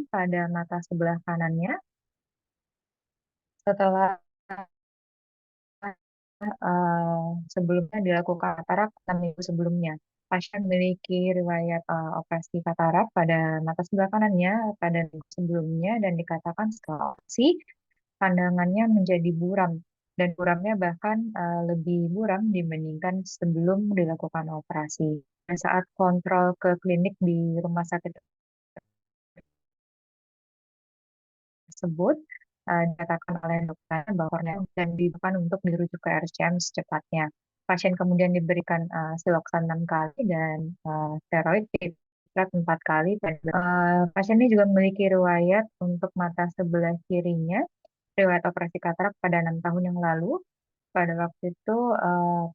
pada mata sebelah kanannya setelah sebelumnya dilakukan katarak 6 minggu sebelumnya. Pasien memiliki riwayat operasi katarak pada mata sebelah kanannya pada minggu sebelumnya dan dikatakan setelah operasi pandangannya menjadi buram dan buramnya bahkan lebih buram dibandingkan sebelum dilakukan operasi. Dan saat kontrol ke klinik di rumah sakit tersebut dikatakan oleh dokter bahwa kornea dan dibutuhkan untuk dirujuk ke RSCM secepatnya. Pasien kemudian diberikan siloxan 6 kali dan steroid dipret 4 kali. Pasien ini juga memiliki riwayat untuk mata sebelah kirinya, riwayat operasi katarak pada 6 tahun yang lalu. Pada waktu itu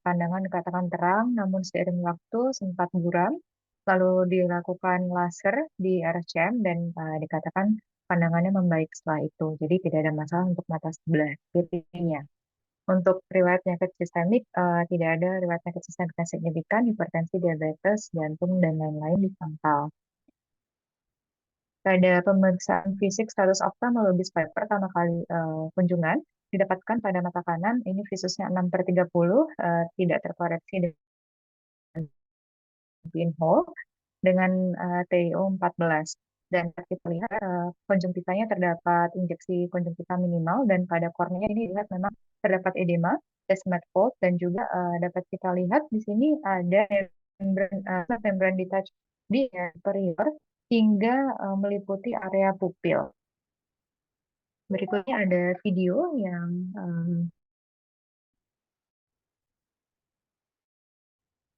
pandangan dikatakan terang, namun seiring waktu sempat buram. Lalu dilakukan laser di RSCM dan dikatakan pandangannya membaik setelah itu. Jadi tidak ada masalah untuk mata sebelah kirinya. Untuk riwayat penyakit sistemik, tidak ada riwayat penyakit sistemik yang signifikan, hipertensi, diabetes, jantung, dan lain-lain di pangkal. Pada pemeriksaan fisik status oftalmologis pada pertama kali kunjungan, didapatkan pada mata kanan, ini visusnya 6/30, tidak terkoreksi dengan pinhole, dengan TIO 14. Dan kita lihat konjungtivanya terdapat injeksi konjungtiva minimal dan pada kornea ini dilihat memang terdapat edema, descemet fold dan juga dapat kita lihat di sini ada membran detach di superior hingga meliputi area pupil. Berikutnya ada video yang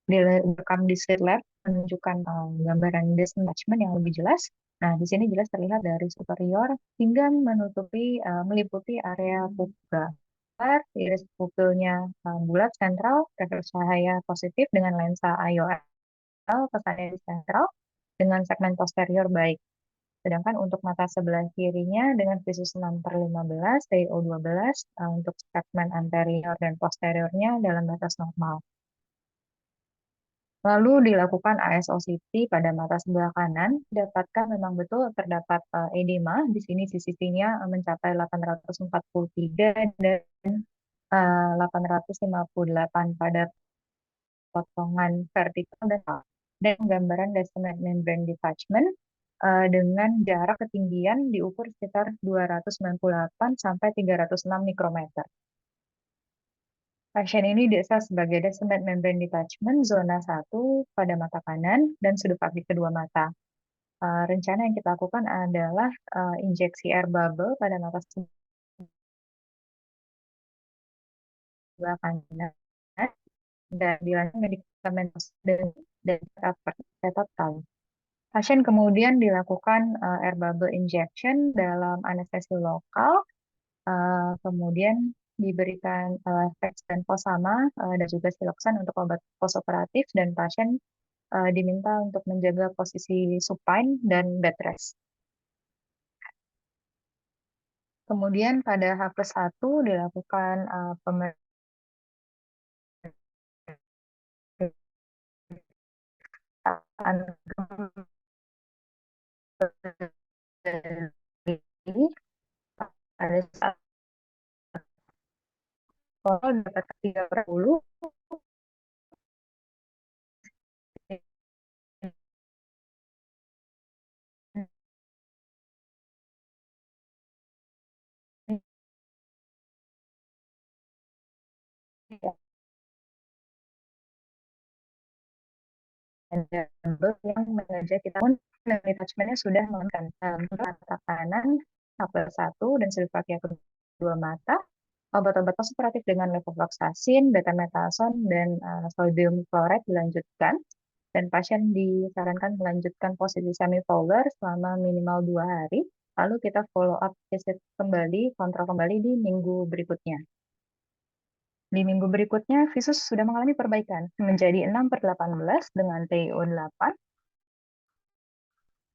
direkam di slit lab menunjukkan gambaran detachment yang lebih jelas. Nah, di sini jelas terlihat dari superior hingga menutupi meliputi area pupil. Iris pupilnya bulat sentral, refleks cahaya positif dengan lensa IOL kesannya di sentral dengan segmen posterior baik. Sedangkan untuk mata sebelah kirinya dengan visus 6/15, TiO 12, untuk segmen anterior dan posteriornya dalam batas normal. Lalu dilakukan ASO-CT pada mata sebelah kanan, dapatkan memang betul terdapat edema. Di sini CCT-nya mencapai 843 dan 858 pada potongan vertikal dan gambaran descendant membrane detachment dengan jarak ketinggian diukur sekitar 298 sampai 306 mikrometer. Pasien ini diassess sebagai descendant membrane detachment zona 1 pada mata kanan dan sudut kaki kedua mata. Rencana yang kita lakukan adalah injeksi air bubble pada mata sebelah kanan dan dilanjutkan medikamentos dan total. Pasien kemudian dilakukan air bubble injection dalam anestesi lokal, kemudian diberikan Fex dan Fosama dan juga siloxan untuk obat postoperatif dan pasien diminta untuk menjaga posisi supine dan bed rest. Kemudian pada H+1 dilakukan pemeriksaan pada saat dapat 30 yang mengajak kita pun detachmentnya sudah mengamankan mata kanan H+1 dan sudut kaki kedua mata, obat-obat postoperatif dengan levofloxacin, betamethasone, dan sodium chloride dilanjutkan, dan pasien disarankan melanjutkan posisi semi-polar selama minimal 2 hari, lalu kita follow up visit kembali, kontrol kembali di minggu berikutnya. Di minggu berikutnya, visus sudah mengalami perbaikan menjadi 6/18 dengan TiO 8,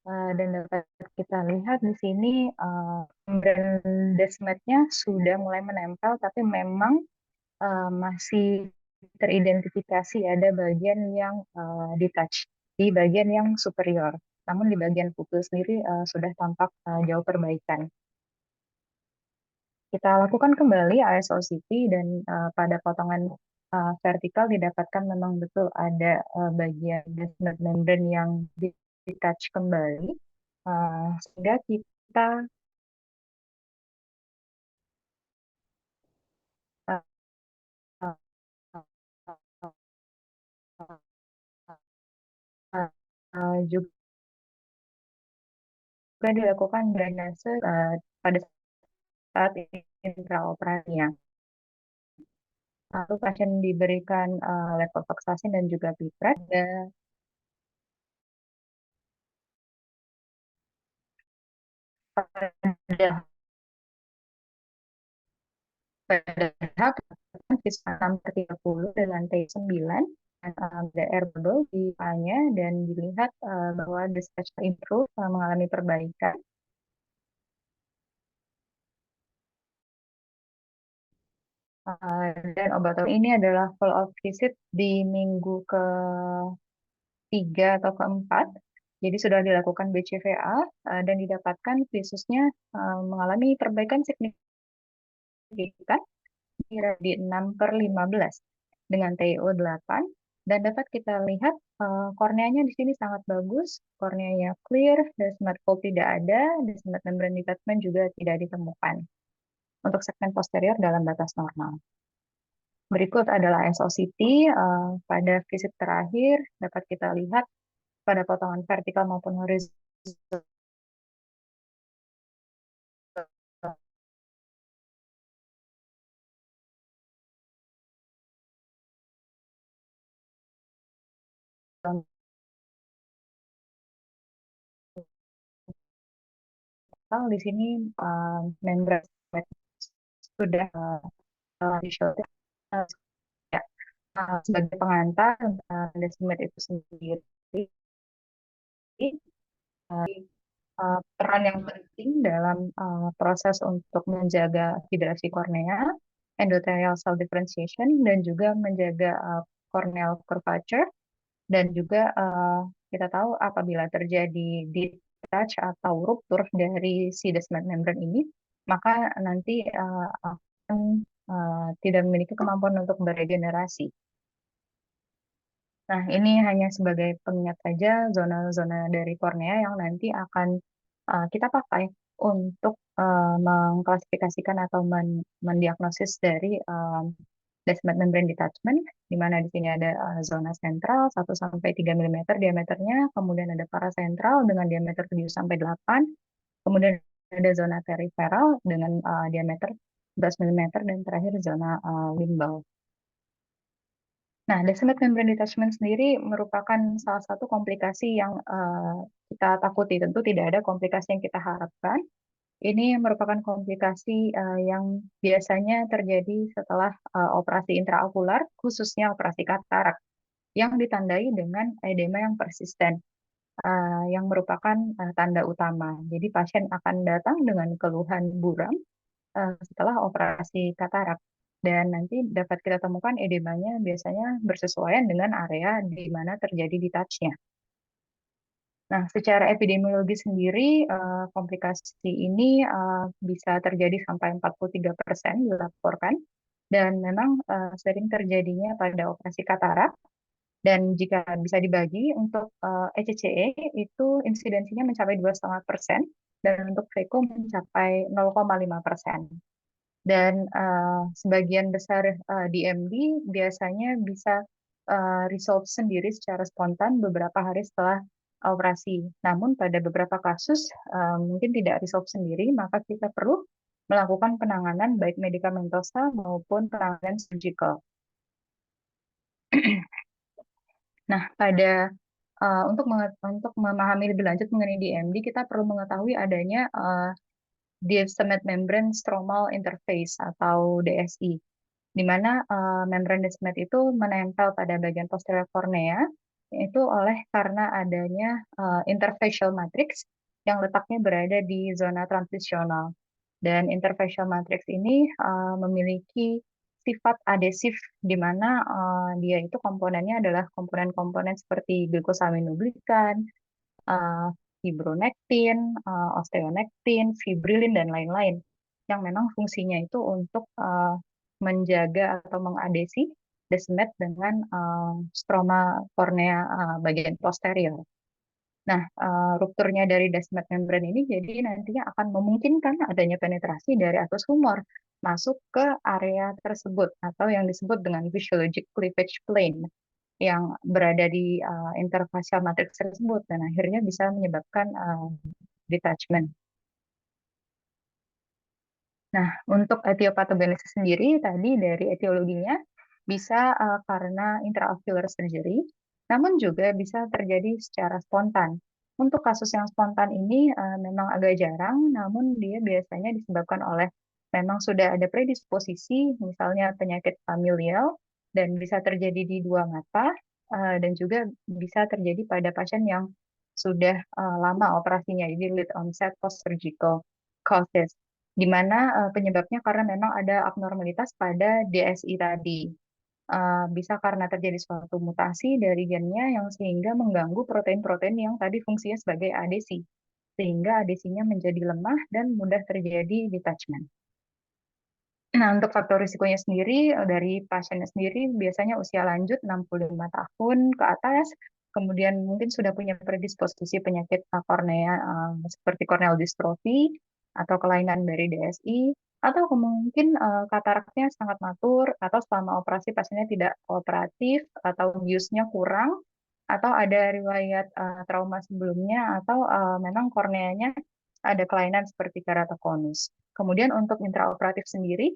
dan dapat kita lihat di sini membran desmetnya sudah mulai menempel, tapi memang masih teridentifikasi ada bagian yang detach di bagian yang superior. namun di bagian pupil sendiri sudah tampak jauh perbaikan. Kita lakukan kembali ISO-CT dan pada potongan vertikal didapatkan memang betul ada bagian basement membrane yang di-touch kembali, sehingga kita uh, uh, juga dilakukan drainase pada saat intraoperasinya. Lalu pasien diberikan levotiraxin dan juga pipret. Pada hak siswa 6/30 di lantai 9 dan ada air bubble di A-nya dan dilihat bahwa dispatch improve mengalami perbaikan. Dan obat ini adalah follow-up visit di minggu ke-3 atau ke-4. Jadi sudah dilakukan BCVA dan didapatkan visusnya mengalami perbaikan signifikan di 6/15 dengan TiO 8 dan dapat kita lihat korneanya di sini sangat bagus, korneanya clear, desmat fold tidak ada, desmat membrane detachment juga tidak ditemukan. Untuk segmen posterior dalam batas normal. Berikut adalah SOCT pada visit terakhir dapat kita lihat pada potongan vertikal maupun horizontal di sini membrane sudah di show ya. Sebagai pengantar desmet itu sendiri peran yang penting dalam proses untuk menjaga hidrasi kornea, endothelial cell differentiation, dan juga menjaga corneal curvature. Dan juga kita tahu apabila terjadi detach atau ruptur dari si desmet membrane ini, maka nanti akan tidak memiliki kemampuan untuk beregenerasi. Nah, ini hanya sebagai pengingat saja zona-zona dari kornea yang nanti akan kita pakai untuk mengklasifikasikan atau mendiagnosis dari desmet membrane detachment, di mana di sini ada zona sentral 1-3 mm diameternya, kemudian ada parasentral dengan diameter 7-8, kemudian ada zona periferal dengan diameter 11 mm, dan terakhir zona limbal. Nah, desmet membrane detachment sendiri merupakan salah satu komplikasi yang kita takuti. Tentu tidak ada komplikasi yang kita harapkan. Ini merupakan komplikasi yang biasanya terjadi setelah operasi intraokular, khususnya operasi katarak, yang ditandai dengan edema yang persisten, yang merupakan tanda utama. Jadi pasien akan datang dengan keluhan buram setelah operasi katarak. Dan nanti dapat kita temukan edemanya biasanya bersesuaian dengan area di mana terjadi detachnya. Nah, secara epidemiologi sendiri, komplikasi ini bisa terjadi sampai 43% dilaporkan, dan memang sering terjadinya pada operasi katarak. Dan jika bisa dibagi untuk ECCE itu insidensinya mencapai 2,5%, dan untuk VECO mencapai 0,5%. Dan sebagian besar DMD biasanya bisa resolve sendiri secara spontan beberapa hari setelah operasi. Namun pada beberapa kasus mungkin tidak resolve sendiri, maka kita perlu melakukan penanganan baik medikamentosa maupun penanganan surgical. Nah, untuk memahami lebih lanjut mengenai DMD, kita perlu mengetahui adanya desmet membrane stromal interface atau DSI, di mana membran desmet itu menempel pada bagian posterior kornea, itu karena adanya interfacial matrix yang letaknya berada di zona transisional. Dan interfacial matrix ini memiliki sifat adesif, di mana dia itu komponennya adalah komponen-komponen seperti glukosaminoglikan, fibronectin, osteonectin, fibrilin, dan lain-lain yang memang fungsinya itu untuk menjaga atau mengadesi desmet dengan stroma kornea bagian posterior. Nah, rupturnya dari desmet membran ini jadi nantinya akan memungkinkan adanya penetrasi dari atus humor masuk ke area tersebut atau yang disebut dengan physiologic cleavage plane yang berada di interfacial matrix tersebut dan akhirnya bisa menyebabkan detachment. Nah, untuk etiopatogenesis sendiri tadi dari etiologinya bisa karena intraocular surgery, namun juga bisa terjadi secara spontan. Untuk kasus yang spontan ini memang agak jarang, namun dia biasanya disebabkan oleh memang sudah ada predisposisi, misalnya penyakit familial, dan bisa terjadi di dua mata, dan juga bisa terjadi pada pasien yang sudah lama operasinya, jadi late onset post-surgical causes di mana penyebabnya karena memang ada abnormalitas pada DSI tadi. Bisa karena terjadi suatu mutasi dari gennya yang sehingga mengganggu protein-protein yang tadi fungsinya sebagai adesi, sehingga adesinya menjadi lemah dan mudah terjadi detachment. Nah, untuk faktor risikonya sendiri, dari pasiennya sendiri biasanya usia lanjut 65 tahun ke atas, kemudian mungkin sudah punya predisposisi penyakit kornea seperti corneal dystrophy atau kelainan dari DSI, atau mungkin kataraknya sangat matur, atau selama operasi pasiennya tidak kooperatif, atau biusnya kurang, atau ada riwayat trauma sebelumnya, atau memang korneanya ada kelainan seperti keratokonus. Kemudian untuk intraoperatif sendiri,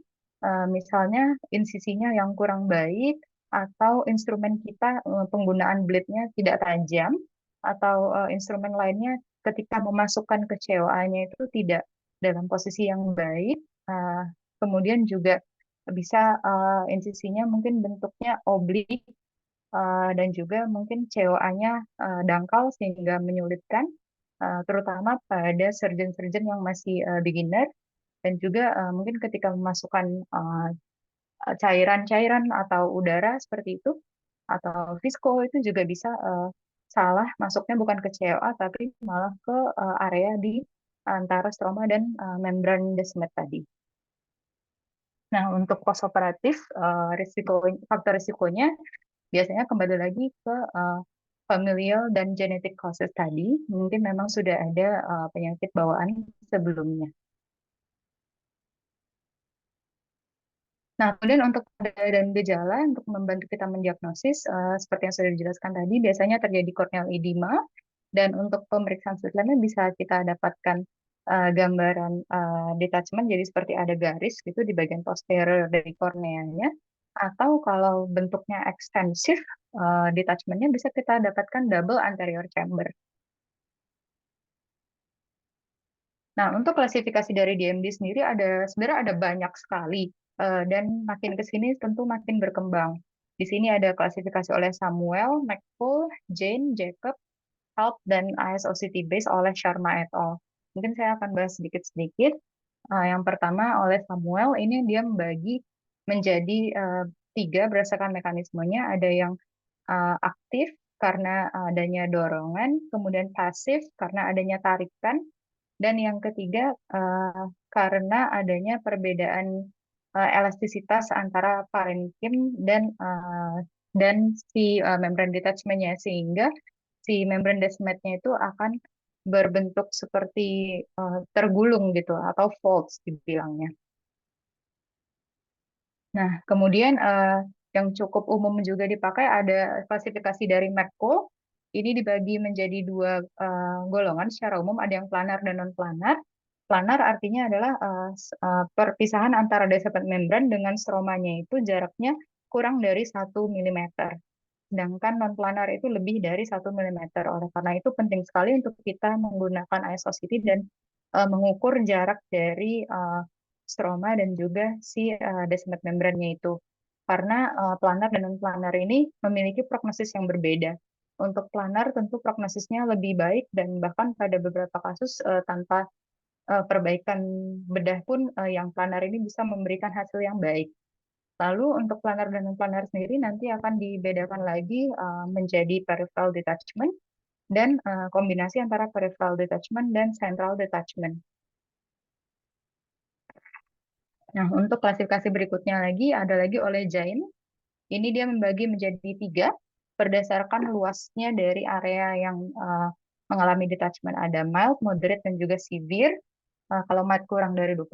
misalnya insisinya yang kurang baik, atau instrumen kita penggunaan blade-nya tidak tajam, atau instrumen lainnya ketika memasukkan ke COA-nya itu tidak dalam posisi yang baik, uh, kemudian juga bisa insisinya mungkin bentuknya oblik, dan juga mungkin COA-nya dangkal sehingga menyulitkan, terutama pada surgeon-surgeon yang masih beginner, dan juga mungkin ketika memasukkan cairan-cairan atau udara seperti itu atau visco itu juga bisa salah masuknya bukan ke COA tapi malah ke area di antara stroma dan membran desmet tadi. Nah, untuk postoperatif risiko faktor risikonya biasanya kembali lagi ke familial dan genetic causes tadi. Mungkin memang sudah ada penyakit bawaan sebelumnya. Nah, kemudian untuk tanda dan gejala untuk membantu kita mendiagnosis, seperti yang sudah dijelaskan tadi, biasanya terjadi corneal edema, dan untuk pemeriksaan setelahnya bisa kita dapatkan gambaran detachment, jadi seperti ada garis gitu di bagian posterior dari korneanya, atau kalau bentuknya ekstensif, detachmentnya bisa kita dapatkan double anterior chamber. Nah, untuk klasifikasi dari DMD sendiri sebenarnya ada banyak sekali, dan makin ke sini tentu makin berkembang. Di sini ada klasifikasi oleh Samuel, McCool, Jane, Jacob, Help, dan ISOCT base oleh Sharma et al. Mungkin saya akan bahas sedikit-sedikit. Yang pertama oleh Samuel, ini dia membagi menjadi tiga berdasarkan mekanismenya. Ada yang aktif karena adanya dorongan, kemudian pasif karena adanya tarikan, dan yang ketiga, karena adanya perbedaan elastisitas antara parenkim dan si membran detachment-nya, sehingga si membran detachment-nya itu akan berbentuk seperti tergulung gitu atau folds dibilangnya. Nah, kemudian yang cukup umum juga dipakai ada klasifikasi dari Merkel. Ini dibagi menjadi dua golongan secara umum, ada yang planar dan non-planar. Planar artinya adalah perpisahan antara descendant membran dengan stromanya itu jaraknya kurang dari 1 mm. Sedangkan non-planar itu lebih dari 1 mm. Oleh karena itu penting sekali untuk kita menggunakan isosity dan mengukur jarak dari stroma dan juga si descendant membrannya itu. Karena planar dan non-planar ini memiliki prognosis yang berbeda. Untuk planar tentu prognosisnya lebih baik dan bahkan pada beberapa kasus tanpa perbaikan bedah pun yang planar ini bisa memberikan hasil yang baik. Lalu untuk planar dan non-planar sendiri nanti akan dibedakan lagi menjadi peripheral detachment dan kombinasi antara peripheral detachment dan central detachment. Nah, untuk klasifikasi berikutnya lagi ada lagi oleh Jain. Ini dia membagi menjadi tiga berdasarkan luasnya dari area yang mengalami detachment. Ada mild, moderate, dan juga severe. Kalau mild kurang dari 25%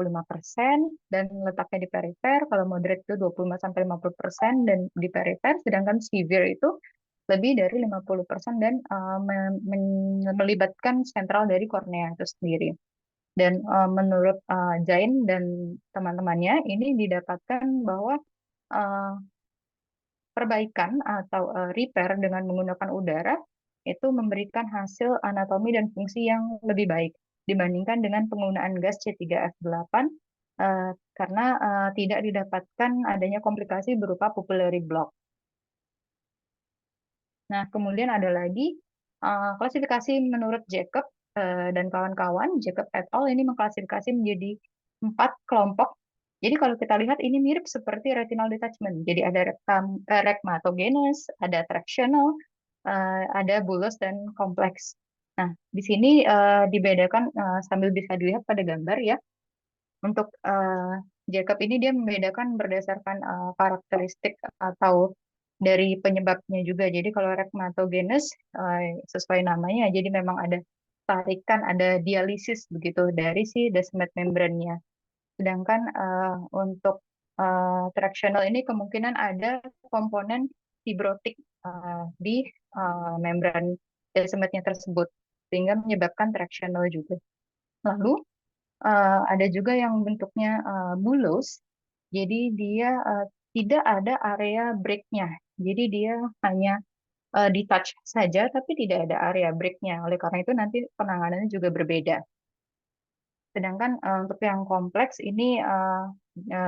dan letaknya di perifer, kalau moderate itu 25-50% dan di perifer, sedangkan severe itu lebih dari 50% dan melibatkan sentral dari kornea itu sendiri. Dan menurut Jain dan teman-temannya, ini didapatkan bahwa uh, perbaikan atau repair dengan menggunakan udara itu memberikan hasil anatomi dan fungsi yang lebih baik dibandingkan dengan penggunaan gas C3F8 karena tidak didapatkan adanya komplikasi berupa pupillary block. Nah, kemudian ada lagi klasifikasi menurut Jacob dan kawan-kawan. Jacob et al. Ini mengklasifikasi menjadi 4 kelompok. Jadi kalau kita lihat ini mirip seperti retinal detachment. Jadi ada rhegmatogenous, ada tractional, ada bullous dan kompleks. Nah, di sini dibedakan sambil bisa dilihat pada gambar ya. Untuk Jacob ini dia membedakan berdasarkan karakteristik atau dari penyebabnya juga. Jadi kalau rhegmatogenous sesuai namanya, jadi memang ada tarikan, ada dialisis begitu dari si descemet membrannya. Sedangkan untuk tractional ini kemungkinan ada komponen fibrotik di membran descemetnya tersebut sehingga menyebabkan tractional juga. Lalu ada juga yang bentuknya bullous, jadi dia tidak ada area breaknya. Jadi dia hanya di touch saja, tapi tidak ada area breaknya. Oleh karena itu nanti penanganannya juga berbeda. Sedangkan untuk yang kompleks ini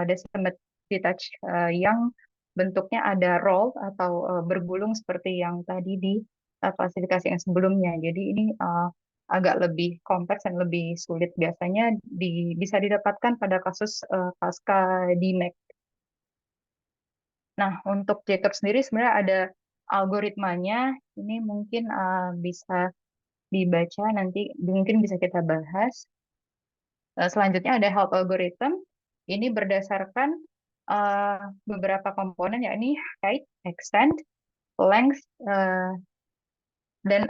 descemet detach yang bentuknya ada roll atau bergulung seperti yang tadi di klasifikasi yang sebelumnya. Jadi ini agak lebih kompleks dan lebih sulit. Biasanya bisa didapatkan pada kasus pasca DMEK. Nah, untuk Jacob sendiri sebenarnya ada algoritmanya. Ini mungkin bisa dibaca nanti, mungkin bisa kita bahas. Selanjutnya ada health algorithm. Ini berdasarkan beberapa komponen, yakni height, extent, length, dan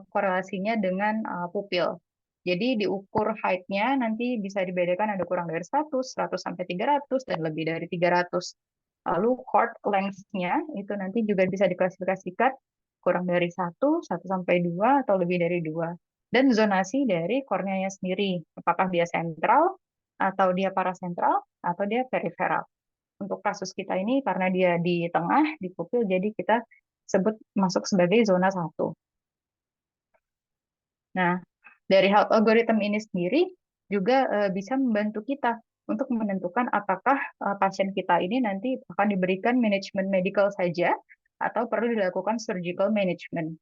korelasinya dengan pupil. Jadi diukur height-nya nanti bisa dibedakan ada kurang dari 100, 100 sampai 300, dan lebih dari 300. Lalu chord length-nya itu nanti juga bisa diklasifikasikan kurang dari 1 sampai 2, atau lebih dari 2. Dan zonasi dari korneanya sendiri, apakah dia sentral, atau dia parasentral, atau dia periferal. Untuk kasus kita ini karena dia di tengah, di pupil, jadi kita sebut masuk sebagai zona 1. Nah, dari health algorithm ini sendiri juga bisa membantu kita untuk menentukan apakah pasien kita ini nanti akan diberikan manajemen medical saja atau perlu dilakukan surgical management.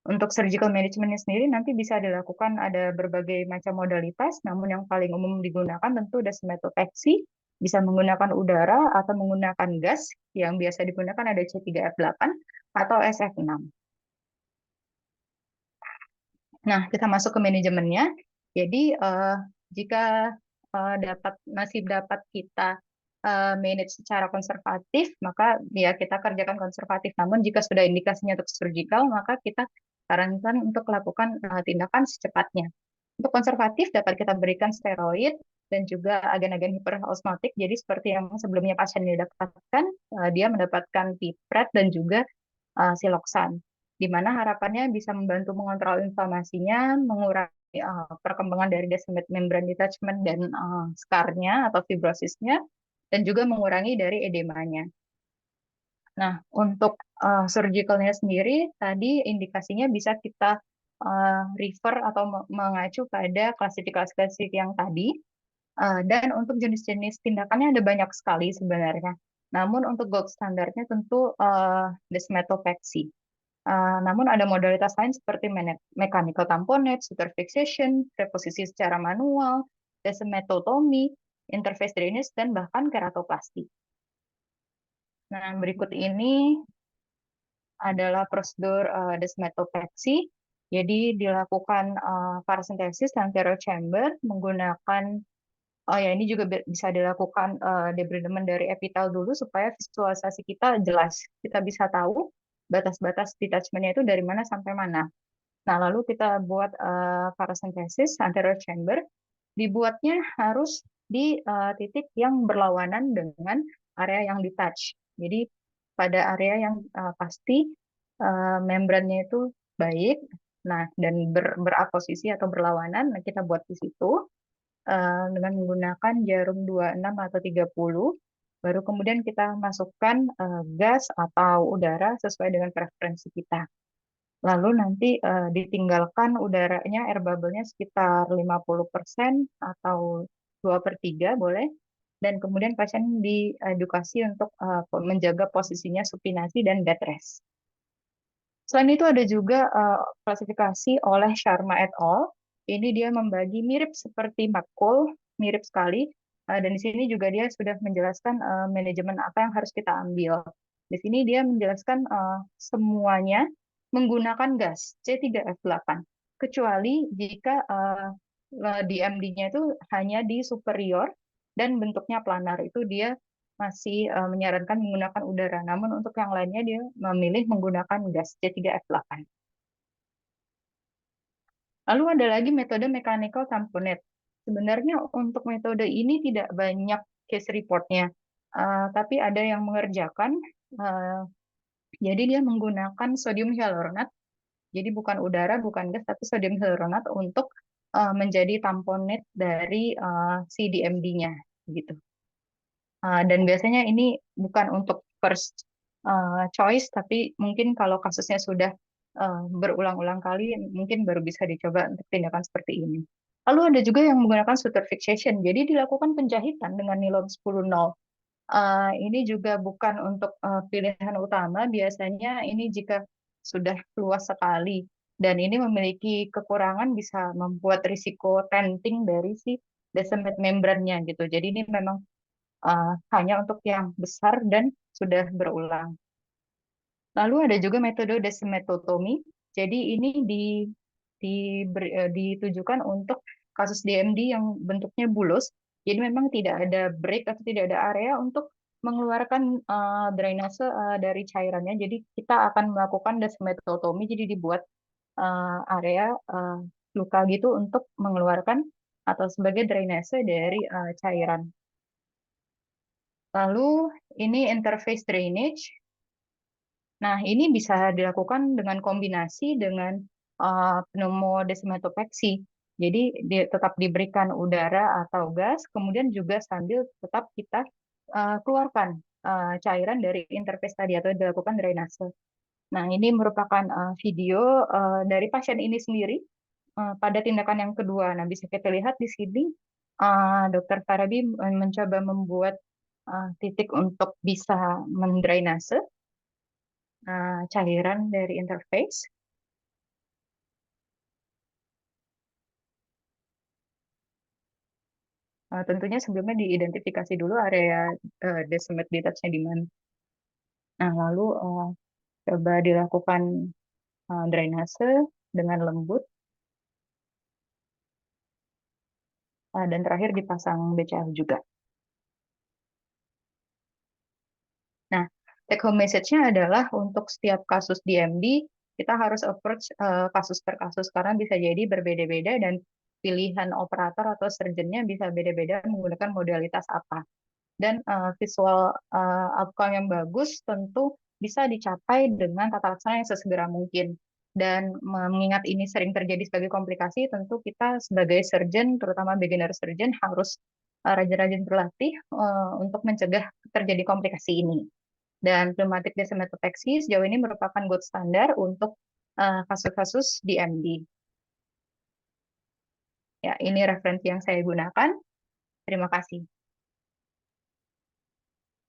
Untuk surgical managementnya sendiri nanti bisa dilakukan ada berbagai macam modalitas, namun yang paling umum digunakan tentu desmetopeksi, bisa menggunakan udara atau menggunakan gas, yang biasa digunakan ada C3F8 atau SF6. Nah, kita masuk ke manajemennya. Jadi, jika masih dapat kita manage secara konservatif, maka ya kita kerjakan konservatif. Namun jika sudah indikasinya untuk surgical, maka kita sarankan untuk melakukan tindakan secepatnya. Untuk konservatif dapat kita berikan steroid dan juga agen-agen hiperosmotik. Jadi seperti yang sebelumnya pasien didapatkan, dia mendapatkan pipret dan juga siloxan, di mana harapannya bisa membantu mengontrol inflamasinya, mengurangi perkembangan dari descemet membran detachment dan scarnya atau fibrosisnya, dan juga mengurangi dari edemanya. Nah, untuk surgicalnya sendiri, tadi indikasinya bisa kita refer atau mengacu pada klasifikasi yang tadi. Dan untuk jenis-jenis tindakannya ada banyak sekali sebenarnya. Namun untuk gold standarnya tentu desmetopexy. Namun ada modalitas lain seperti mechanical tamponade, superfixation, reposisi secara manual, desmetotomy, interface drainage, dan bahkan keratoplasti. Nah, berikut ini adalah prosedur desmetopexy. Jadi dilakukan parasentesis anterior chamber menggunakan, oh ya ini juga bisa dilakukan debridement dari epitel dulu supaya visualisasi kita jelas. Kita bisa tahu batas-batas detachmentnya itu dari mana sampai mana. Nah, lalu kita buat parasentesis anterior chamber, dibuatnya harus di titik yang berlawanan dengan area yang detach. Jadi pada area yang pasti membrannya itu baik, nah dan beraposisi atau berlawanan, nah kita buat di situ dengan menggunakan jarum 26 atau 30. Baru kemudian kita masukkan gas atau udara sesuai dengan preferensi kita. Lalu nanti ditinggalkan udaranya, air bubble-nya sekitar 50% atau 2/3 boleh. Dan kemudian pasien diedukasi untuk menjaga posisinya supinasi dan bed rest. Selain itu ada juga klasifikasi oleh Sharma et al. Ini dia membagi mirip seperti matkul, mirip sekali. Dan di sini juga dia sudah menjelaskan manajemen apa yang harus kita ambil. Di sini dia menjelaskan semuanya menggunakan gas C3F8, kecuali jika DMD-nya itu hanya di superior dan bentuknya planar, itu dia masih menyarankan menggunakan udara. Namun untuk yang lainnya dia memilih menggunakan gas C3F8. Lalu ada lagi metode mechanical tamponade. Sebenarnya untuk metode ini tidak banyak case reportnya, tapi ada yang mengerjakan. Uh, jadi dia menggunakan sodium hyaluronat. Jadi bukan udara, bukan gas, tapi sodium hyaluronat untuk menjadi tamponade dari si DMD-nya, gitu. Dan biasanya ini bukan untuk first choice, tapi mungkin kalau kasusnya sudah berulang-ulang kali, mungkin baru bisa dicoba untuk tindakan seperti ini. Lalu ada juga yang menggunakan suture fixation, jadi dilakukan penjahitan dengan nilon 10-0. Ini juga bukan untuk pilihan utama, biasanya ini jika sudah luas sekali, dan ini memiliki kekurangan bisa membuat risiko tenting dari si descendant membrannya gitu. Jadi ini memang hanya untuk yang besar dan sudah berulang. Lalu ada juga metode descematotomy. Jadi ini ditujukan untuk kasus DMD yang bentuknya bulus. Jadi memang tidak ada break atau tidak ada area untuk mengeluarkan drainase dari cairannya. Jadi kita akan melakukan descematotomy. Jadi dibuat area luka gitu untuk mengeluarkan atau sebagai drainase dari cairan. Lalu ini interface drainage. Nah, ini bisa dilakukan dengan kombinasi dengan pneumodesmatopeksi. Jadi tetap diberikan udara atau gas, kemudian juga sambil tetap kita keluarkan cairan dari interface tadi atau dilakukan drainase. Nah, ini merupakan video dari pasien ini sendiri pada tindakan yang kedua. Nah, bisa kita lihat di sini Dr. Farabi mencoba membuat titik untuk bisa mendrainase cairan dari interface. Tentunya sebelumnya diidentifikasi dulu area descent detach-nya di mana. Nah, lalu coba dilakukan drainase dengan lembut, dan terakhir dipasang BCL juga. Nah, take home message-nya adalah untuk setiap kasus DMD, kita harus approach kasus per kasus karena bisa jadi berbeda-beda dan pilihan operator atau surgeonnya bisa beda-beda menggunakan modalitas apa. Dan visual outcome yang bagus tentu bisa dicapai dengan tata laksana yang sesegera mungkin. Dan mengingat ini sering terjadi sebagai komplikasi, tentu kita sebagai surgeon, terutama beginner surgeon, harus rajin-rajin berlatih untuk mencegah terjadi komplikasi ini. Dan pneumatic descematopeksi sejauh ini merupakan gold standar untuk kasus-kasus DMD. Ya, ini referensi yang saya gunakan. Terima kasih.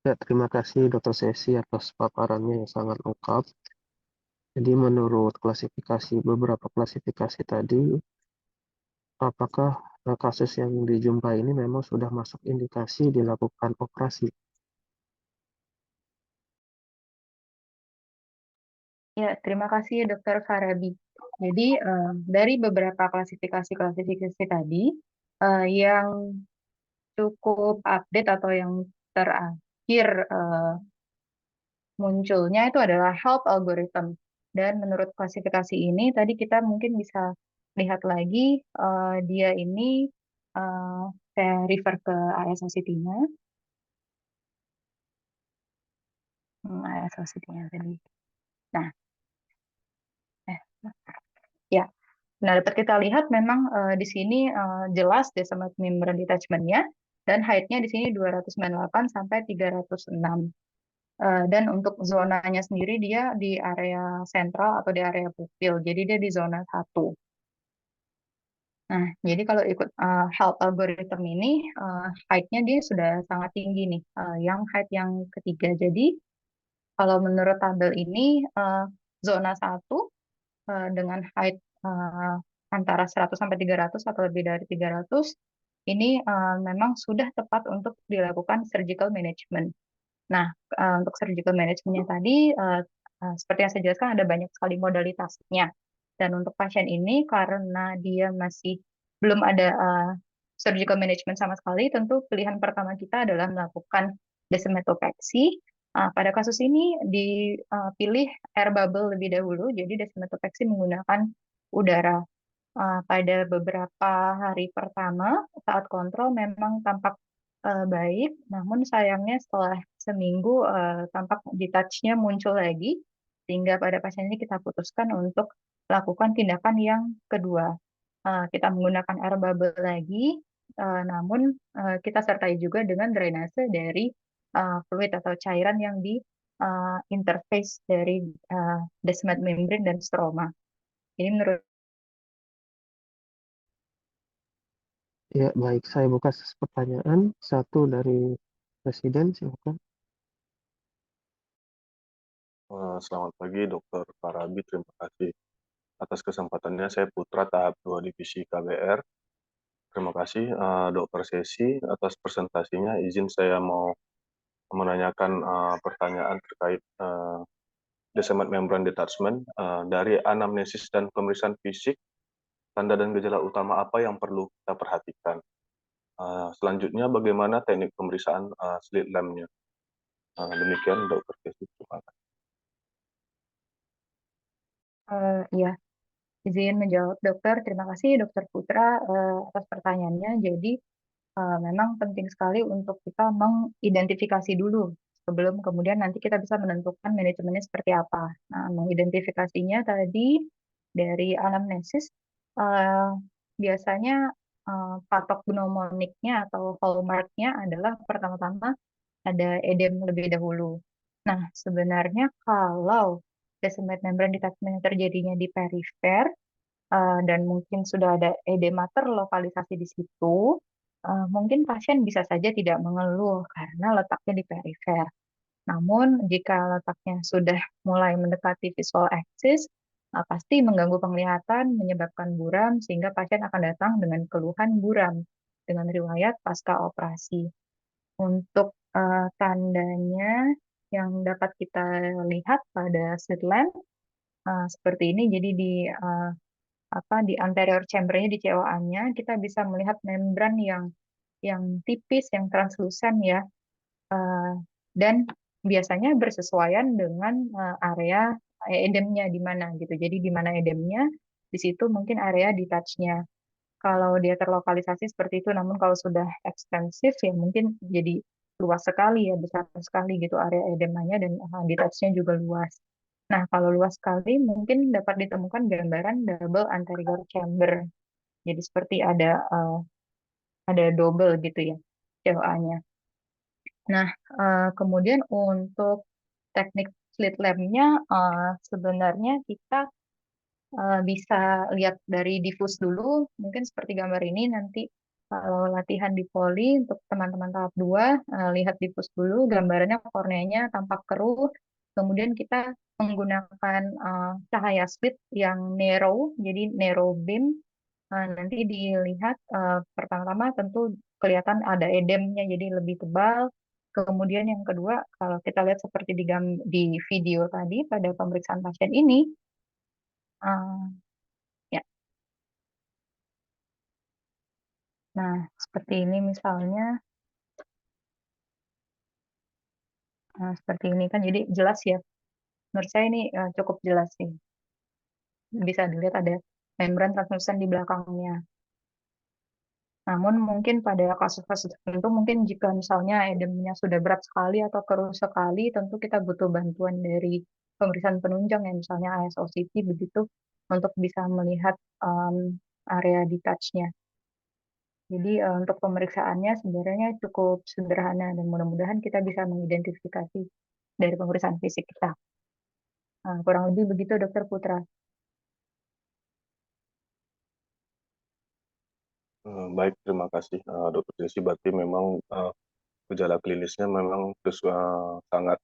Ya, terima kasih Dr. Sesi atas paparannya yang sangat lengkap. Jadi menurut beberapa klasifikasi tadi, apakah kasus yang dijumpai ini memang sudah masuk indikasi dilakukan operasi? Ya, terima kasih Dokter Farabi. Jadi dari beberapa klasifikasi-klasifikasi tadi, yang cukup update atau yang terakhir munculnya itu adalah help algorithm. Dan menurut klasifikasi ini, tadi kita mungkin bisa lihat lagi dia ini, eh, saya refer ke ISOCT-nya, ISOCT-nya tadi. Nah, eh, ya. Nah, dapat kita lihat memang di sini jelas decimal membrane detachment-nya dan height-nya di sini 298 sampai 306. Dan untuk zonanya sendiri dia di area sentral atau di area pupil. Jadi dia di zona 1. Nah, jadi kalau ikut health algorithm ini, height-nya dia sudah sangat tinggi nih, yang height yang ketiga. Jadi kalau menurut tabel ini, zona 1 dengan height eh, antara 100 sampai 300 atau lebih dari 300, ini memang sudah tepat untuk dilakukan surgical management. Nah, untuk surgical management-nya tadi, seperti yang saya jelaskan, ada banyak sekali modalitasnya. Dan untuk pasien ini, karena dia masih belum ada surgical management sama sekali, tentu pilihan pertama kita adalah melakukan desimetopexy. Pada kasus ini dipilih air bubble lebih dahulu, jadi desimetopexy menggunakan udara. Pada beberapa hari pertama saat kontrol memang tampak baik, namun sayangnya setelah seminggu tampak detachnya muncul lagi, sehingga pada pasien ini kita putuskan untuk lakukan tindakan yang kedua. Kita menggunakan air bubble lagi, namun kita sertai juga dengan drainase dari fluid atau cairan yang di interface dari descemet membrane dan stroma. Ini menurut Ya, baik. Saya buka pertanyaan. Satu dari Presiden, silakan. Selamat pagi, Dokter Farabi. Terima kasih atas kesempatannya. Saya Putra, tahap 2 divisi KBR. Terima kasih, Dokter Sesi, atas presentasinya. Izin saya mau menanyakan pertanyaan terkait descendant membrane detachment. Dari anamnesis dan pemeriksaan fisik, tanda dan gejala utama apa yang perlu kita perhatikan? Selanjutnya, bagaimana teknik pemeriksaan slit lamp-nya? Demikian, Dokter Sesi. Terima kasih. ya, izin menjawab dokter. Terima kasih dokter Putra atas pertanyaannya. Jadi memang penting sekali untuk kita mengidentifikasi dulu sebelum kemudian nanti kita bisa menentukan manajemennya seperti apa. Nah, mengidentifikasinya tadi dari anamnesis, eh, biasanya patok pneumoniknya atau hallmarknya adalah pertama-tama ada edem lebih dahulu. Nah, sebenarnya kalau descendant membrane detachment terjadinya di perifer, dan mungkin sudah ada edema terlokalisasi di situ, mungkin pasien bisa saja tidak mengeluh karena letaknya di perifer. Namun, jika letaknya sudah mulai mendekati visual axis, pasti mengganggu penglihatan, menyebabkan buram, sehingga pasien akan datang dengan keluhan buram dengan riwayat pasca operasi. Untuk tandanya yang dapat kita lihat pada slit lamp seperti ini, jadi di di anterior chambernya di COA-nya kita bisa melihat membran yang tipis, yang translucent ya, eh, dan biasanya bersesuaian dengan area edemnya di mana gitu. Jadi di mana edemnya, di situ mungkin area detachnya. Kalau dia terlokalisasi seperti itu, namun kalau sudah ekstensif ya mungkin jadi luas sekali ya, besar sekali gitu area edemanya dan detachnya juga luas. Nah, kalau luas sekali mungkin dapat ditemukan gambaran double anterior chamber. Jadi seperti ada double gitu ya COA-nya. Nah, kemudian untuk teknik slit lamp-nya sebenarnya kita bisa lihat dari diffuse dulu, mungkin seperti gambar ini nanti kalau latihan di poli untuk teman-teman tahap 2, lihat diffuse dulu, gambarannya korneanya tampak keruh, kemudian kita menggunakan cahaya slit yang narrow, jadi narrow beam. Nanti dilihat pertama-tama tentu kelihatan ada edemnya jadi lebih tebal. Kemudian yang kedua, kalau kita lihat seperti di video tadi pada pemeriksaan pasien ini, eh, ya, nah seperti ini misalnya, seperti ini kan, jadi jelas ya. Menurut saya ini cukup jelas sih. Bisa dilihat ada membran translucent di belakangnya. Namun mungkin pada kasus-kasus tertentu, mungkin jika misalnya edemnya sudah berat sekali atau keruh sekali, tentu kita butuh bantuan dari pemeriksaan penunjang ya, misalnya ISOCT begitu, untuk bisa melihat area detachnya. Jadi untuk pemeriksaannya sebenarnya cukup sederhana dan mudah-mudahan kita bisa mengidentifikasi dari pemeriksaan fisik kita. Kurang lebih begitu, Dokter Putra. Baik, terima kasih Dokter Desi. Berarti memang gejala klinisnya memang sangat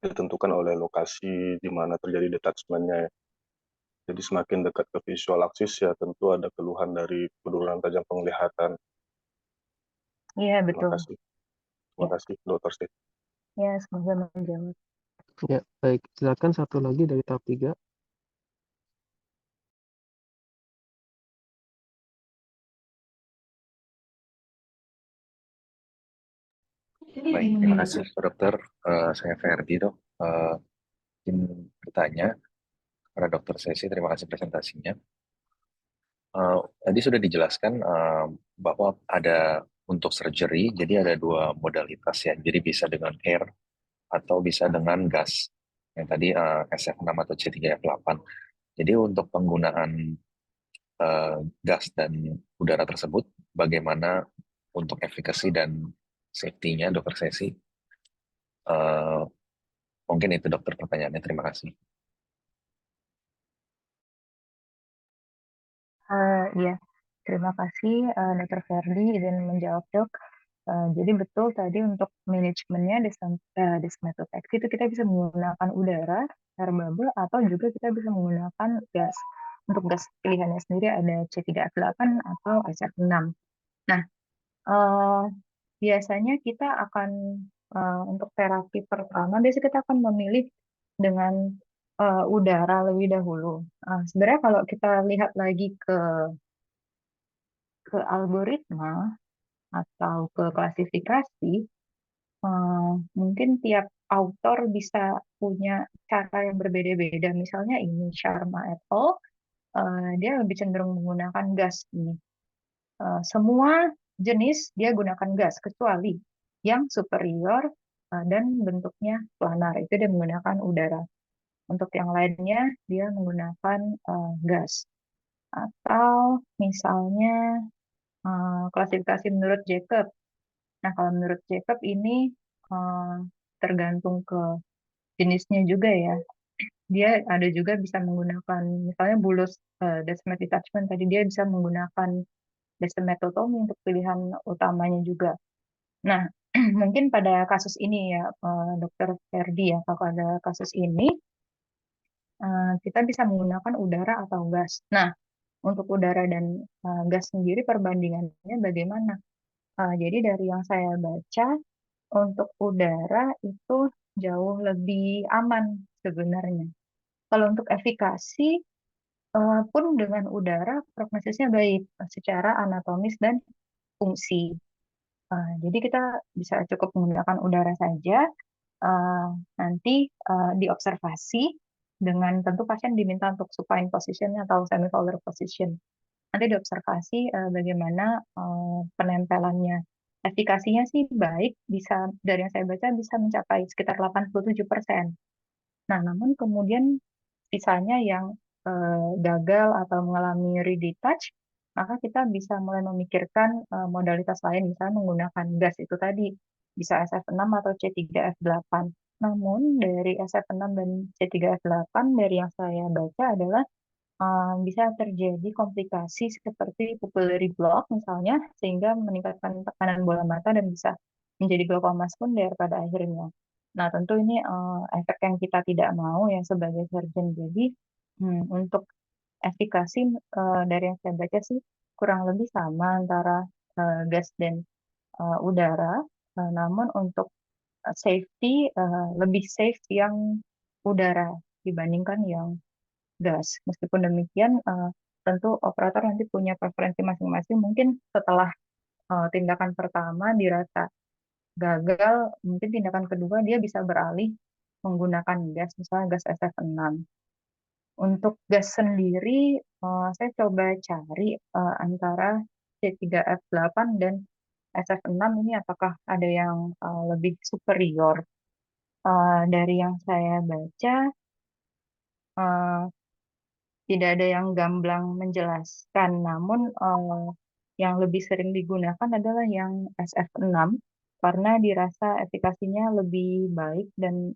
ditentukan oleh lokasi di mana terjadi detachment-nya ya. Jadi semakin dekat ke visual axis ya tentu ada keluhan dari penurunan tajam penglihatan. Iya, Terima betul. kasih. Terima Ya, kasih Dokter Desi. ya, semoga menjawab. Ya, baik. Silakan satu lagi dari tahap 3. Baik, terima kasih Pak Dokter. Saya Ferdi, Dok. Ingin bertanya kepada Dokter Sesi, terima kasih presentasinya. Tadi sudah dijelaskan bahwa ada untuk surgery, jadi ada dua modalitas ya. Jadi bisa dengan air atau bisa dengan gas. Yang tadi SF6 atau C3F8. Jadi untuk penggunaan gas dan udara tersebut, bagaimana untuk efikasi dan safety-nya, Dokter Sesi? Eh, Mungkin itu dokter pertanyaannya. Terima kasih. Iya, terima kasih Dr. Ferdi izin menjawab, Dok. Jadi betul tadi untuk manajemennya desmatotaxi itu kita bisa menggunakan udara, air bubble, atau juga kita bisa menggunakan gas. Untuk gas pilihannya sendiri ada C3F8 atau SF6. Nah, eh, biasanya kita akan untuk terapi pertama, biasanya kita akan memilih dengan udara lebih dahulu. Sebenarnya kalau kita lihat lagi ke algoritma atau ke klasifikasi, mungkin tiap autor bisa punya cara yang berbeda-beda. Misalnya ini Sharma et al, dia lebih cenderung menggunakan gas ini. Semua jenis dia gunakan gas kecuali yang superior dan bentuknya planar itu dia menggunakan udara. Untuk yang lainnya dia menggunakan gas. Atau misalnya klasifikasi menurut Jacob. Nah, kalau menurut Jacob ini eh, tergantung ke jenisnya juga ya. Dia ada juga bisa menggunakan, misalnya bulus desmet detachment, tadi dia bisa menggunakan desmetotomy untuk pilihan utamanya juga. Nah, mungkin pada kasus ini ya, Dokter Ferdi ya, kalau ada kasus ini, kita bisa menggunakan udara atau gas. Nah, untuk udara dan gas sendiri perbandingannya bagaimana? Jadi dari yang saya baca, untuk udara itu jauh lebih aman sebenarnya. Kalau untuk efikasi pun dengan udara prognosisnya baik secara anatomis dan fungsi. Jadi kita bisa cukup menggunakan udara saja. eh, Nanti diobservasi dengan tentu pasien diminta untuk supine position atau semicolor position. Nanti diobservasi bagaimana penempelannya. Efikasinya sih baik, bisa dari yang saya baca bisa mencapai sekitar 87%. Nah, namun kemudian sisanya yang gagal atau mengalami redetach, maka kita bisa mulai memikirkan modalitas lain, misalnya menggunakan gas itu tadi, bisa SF6 atau C3F8. Namun dari SF6 dan C3F8 dari yang saya baca adalah bisa terjadi komplikasi seperti pupillary block misalnya, sehingga meningkatkan tekanan bola mata dan bisa menjadi glaukoma sekunder pada akhirnya. Nah, tentu ini efek yang kita tidak mau ya sebagai surgeon. Jadi, untuk efikasi dari yang saya baca sih kurang lebih sama antara gas dan udara. Namun untuk lebih safe yang udara dibandingkan yang gas. Meskipun demikian, tentu operator nanti punya preferensi masing-masing. Mungkin setelah tindakan pertama dirasa gagal, mungkin tindakan kedua dia bisa beralih menggunakan gas, misalnya gas SF6. Untuk gas sendiri, saya coba cari antara C3F8 dan SF6 ini apakah ada yang lebih superior. Dari yang saya baca, eh, tidak ada yang gamblang menjelaskan, namun yang lebih sering digunakan adalah yang SF6 karena dirasa efikasinya lebih baik dan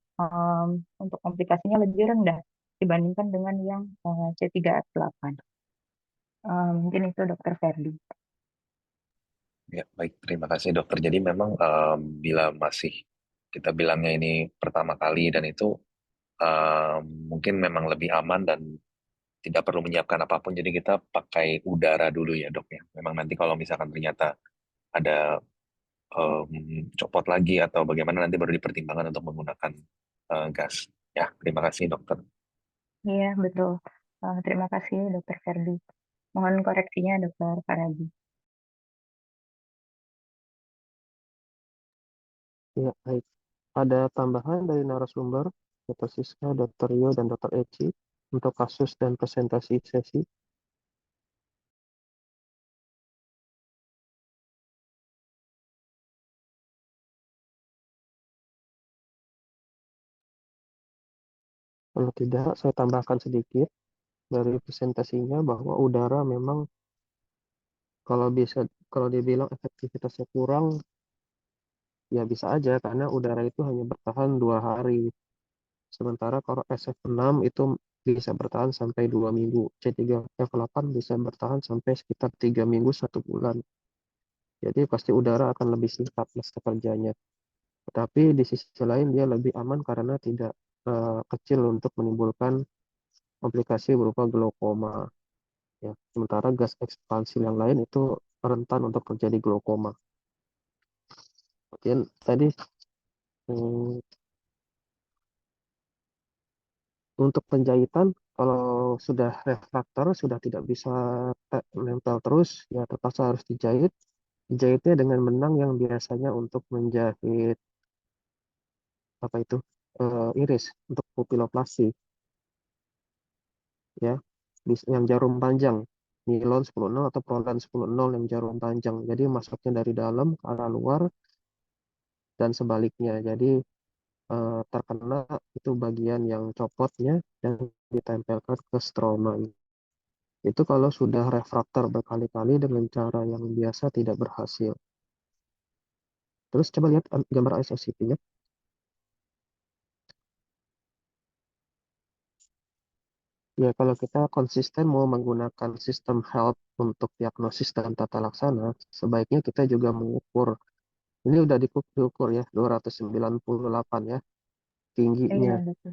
untuk komplikasinya lebih rendah dibandingkan dengan yang C3F8. Mungkin itu Dokter Ferdi. Ya, baik. Terima kasih dokter. Jadi memang bila masih kita bilangnya ini pertama kali dan itu mungkin memang lebih aman dan tidak perlu menyiapkan apapun. Jadi kita pakai udara dulu ya dok ya. Memang nanti kalau misalkan ternyata ada copot lagi atau bagaimana nanti baru dipertimbangkan untuk menggunakan gas. Ya, terima kasih dokter. Iya, betul. Terima kasih Dokter Ferdi. Mohon koreksinya Dokter Farabi. Ya, baik. Ada tambahan dari narasumber, Dr. Siska, Dr. Rio, dan Dr. Eci untuk kasus dan presentasi sesi. Kalau tidak, saya tambahkan sedikit dari presentasinya bahwa udara memang kalau dibilang efektivitasnya kurang, ya bisa aja karena udara itu hanya bertahan 2 hari. Sementara kalau SF6 itu bisa bertahan sampai 2 minggu, C3F8 bisa bertahan sampai sekitar 3 minggu 1 bulan. Jadi pasti udara akan lebih singkat masa kerjanya. Tetapi di sisi lain dia lebih aman karena tidak kecil untuk menimbulkan komplikasi berupa glaukoma. Ya, sementara gas ekspansi yang lain itu rentan untuk terjadi glaukoma. Kemudian tadi hmm, untuk penjahitan, kalau sudah refraktor, sudah tidak bisa nempel terus, ya terpaksa harus dijahit. Dijahitnya dengan benang yang biasanya untuk menjahit apa itu iris untuk pupiloplasti, ya, yang jarum panjang, nilon 10-0 atau prolan 10-0 yang jarum panjang. Jadi masuknya dari dalam ke arah luar dan sebaliknya. Jadi terkena itu bagian yang copotnya dan ditempelkan ke stroma. Itu kalau sudah refraktor berkali-kali dengan cara yang biasa tidak berhasil. Terus coba lihat gambar ISOCT-nya. Ya, kalau kita konsisten mau menggunakan sistem health untuk diagnosis dan tata laksana, sebaiknya kita juga mengukur. Ini udah diukur ya, 298 ya, tingginya. Iya, betul.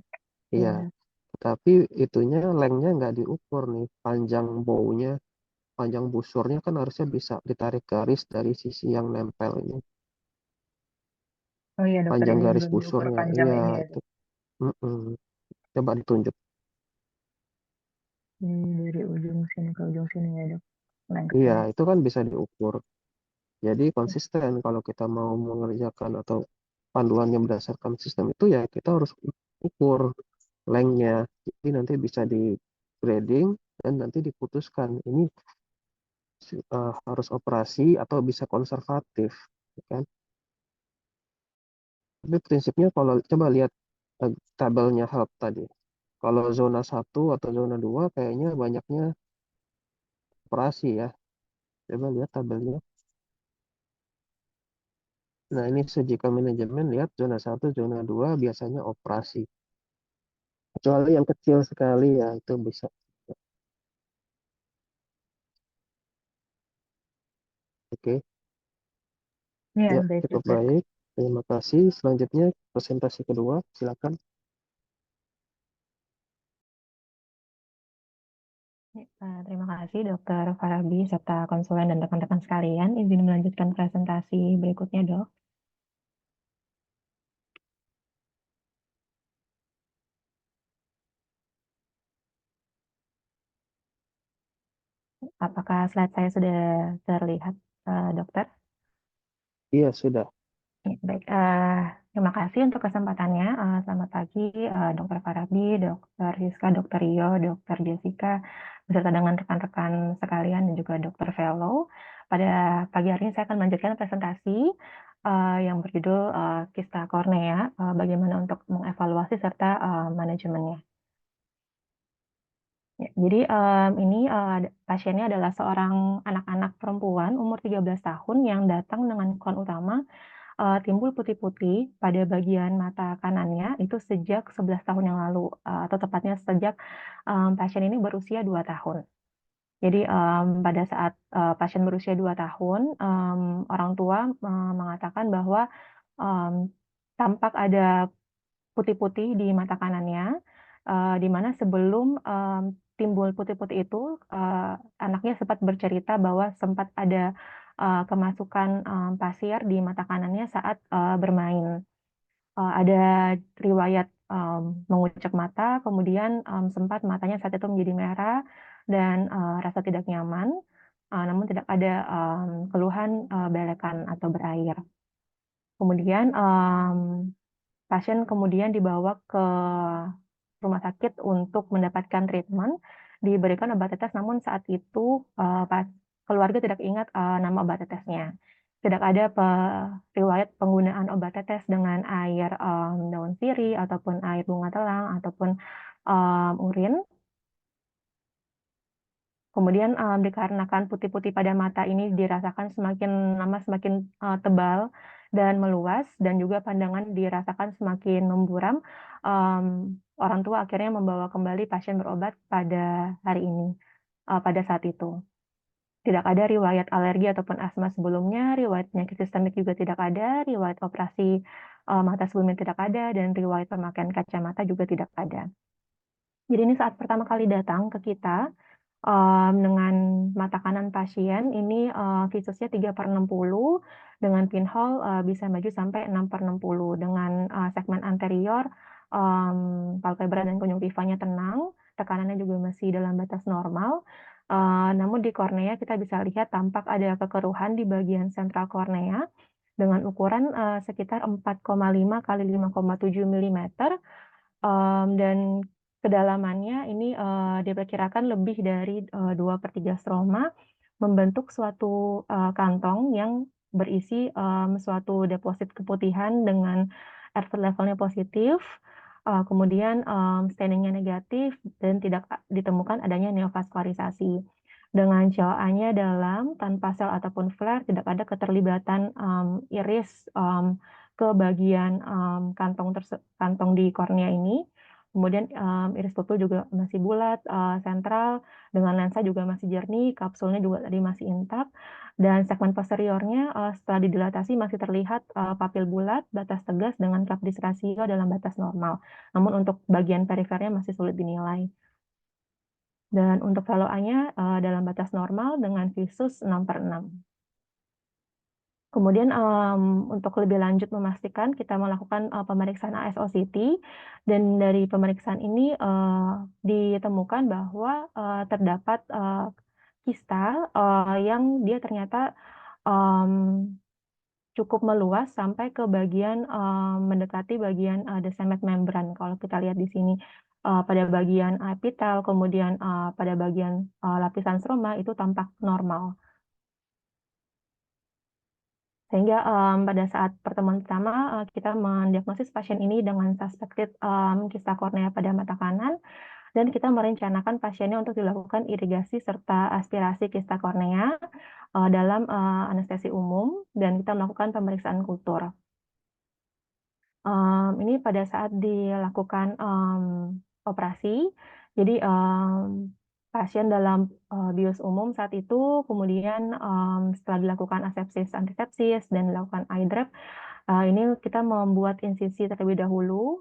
Iya, Iya. tapi itunya lengthnya nggak diukur nih, panjang baunya, panjang busurnya kan harusnya bisa ditarik garis dari sisi yang nempel ini. Oh iya dokter, Panjang ini garis belum diukur busurnya, panjang iya ini ya itu. dok. Mm-mm. Coba ditunjuk. Ini dari ujung sini ke ujung sini ya dok. Iya, Lengthnya. itu kan bisa diukur. Jadi konsisten kalau kita mau mengerjakan atau panduannya berdasarkan sistem itu ya kita harus ukur lengthnya. Jadi nanti bisa di grading dan nanti diputuskan ini harus operasi atau bisa konservatif, ya kan? Tapi prinsipnya kalau coba lihat tabelnya HELP tadi. Kalau zona 1 atau zona 2 kayaknya banyaknya operasi ya. Coba lihat tabelnya. Nah, ini surgical manajemen, lihat zona 1, zona 2 biasanya operasi. Kecuali yang kecil sekali ya, itu bisa. Oke, Iya, ya baik cukup dokter. baik. Terima kasih. Selanjutnya presentasi kedua, silakan. Terima kasih Dokter Farabi serta konsulen dan rekan-rekan sekalian. Izin melanjutkan presentasi berikutnya, Dok. Apakah slide saya sudah terlihat, dokter? Iya, sudah. Ya, baik, terima kasih untuk kesempatannya. Selamat pagi, Dr. Farabi, Dr. Siska, Dr. Rio, Dr. Jessica, beserta dengan rekan-rekan sekalian dan juga Dr. Fellow. Pada pagi hari ini saya akan melanjutkan presentasi yang berjudul Kista Kornea, bagaimana untuk mengevaluasi serta manajemennya. Ya, jadi ini pasiennya adalah seorang anak-anak perempuan umur 13 tahun yang datang dengan keluhan utama timbul putih-putih pada bagian mata kanannya itu sejak 11 tahun yang lalu, atau tepatnya sejak pasien ini berusia 2 tahun. Jadi pada saat pasien berusia 2 tahun, orang tua mengatakan bahwa tampak ada putih-putih di mata kanannya, di mana sebelum timbul putih-putih itu, anaknya sempat bercerita bahwa sempat ada kemasukan pasir di mata kanannya saat bermain. Ada riwayat mengucek mata, kemudian sempat matanya saat itu menjadi merah dan rasa tidak nyaman, namun tidak ada keluhan belekan atau berair. Kemudian pasien kemudian dibawa ke rumah sakit untuk mendapatkan treatment, diberikan obat tetes, namun saat itu keluarga tidak ingat nama obat tetesnya. Tidak ada riwayat penggunaan obat tetes dengan air daun sirih ataupun air bunga telang ataupun urin. Kemudian dikarenakan putih-putih pada mata ini dirasakan semakin lama semakin tebal dan meluas, dan juga pandangan dirasakan semakin memburam, orang tua akhirnya membawa kembali pasien berobat pada hari ini, pada saat itu. Tidak ada riwayat alergi ataupun asma sebelumnya, riwayat penyakit sistemik juga tidak ada, riwayat operasi mata sebelumnya tidak ada, dan riwayat pemakaian kacamata juga tidak ada. Jadi ini saat pertama kali datang ke kita, dengan mata kanan pasien ini visusnya 3/60 dengan pinhole bisa maju sampai 6/60 dengan segmen anterior palpebra dan konjungtivanya tenang, tekanannya juga masih dalam batas normal. Namun di kornea kita bisa lihat tampak ada kekeruhan di bagian sentral kornea dengan ukuran sekitar 4,5 kali 5,7 mm, dan kedalamannya ini diperkirakan lebih dari 2/3 stroma, membentuk suatu kantong yang berisi suatu deposit keputihan dengan RT levelnya positif, kemudian staining-nya negatif, dan tidak ditemukan adanya neovaskularisasi. Dengan CLA-nya dalam, tanpa sel ataupun flare, tidak ada keterlibatan iris ke bagian kantong di kornea ini. Kemudian iris pupil juga masih bulat, sentral, dengan lensa juga masih jernih, kapsulnya juga tadi masih intak, dan segmen posteriornya setelah didilatasi masih terlihat papil bulat, batas tegas dengan Kaplan rasio dalam batas normal. Namun untuk bagian perifernya masih sulit dinilai. Dan untuk VLOA-nya dalam batas normal dengan visus 6/6. Kemudian untuk lebih lanjut memastikan kita melakukan pemeriksaan ASOCT, dan dari pemeriksaan ini ditemukan bahwa terdapat kista yang dia ternyata cukup meluas sampai ke bagian mendekati bagian descemet membran. Kalau kita lihat di sini pada bagian epitel, kemudian pada bagian lapisan stroma itu tampak normal. Sehingga pada saat pertemuan pertama kita mendiagnosis pasien ini dengan suspected kista kornea pada mata kanan, dan kita merencanakan pasiennya untuk dilakukan irigasi serta aspirasi kista kornea dalam anestesi umum, dan kita melakukan pemeriksaan kultur. Ini pada saat dilakukan operasi, jadi pasien dalam bios umum saat itu, kemudian setelah dilakukan asepsis antisepsis dan dilakukan eye drap, ini kita membuat insisi terlebih dahulu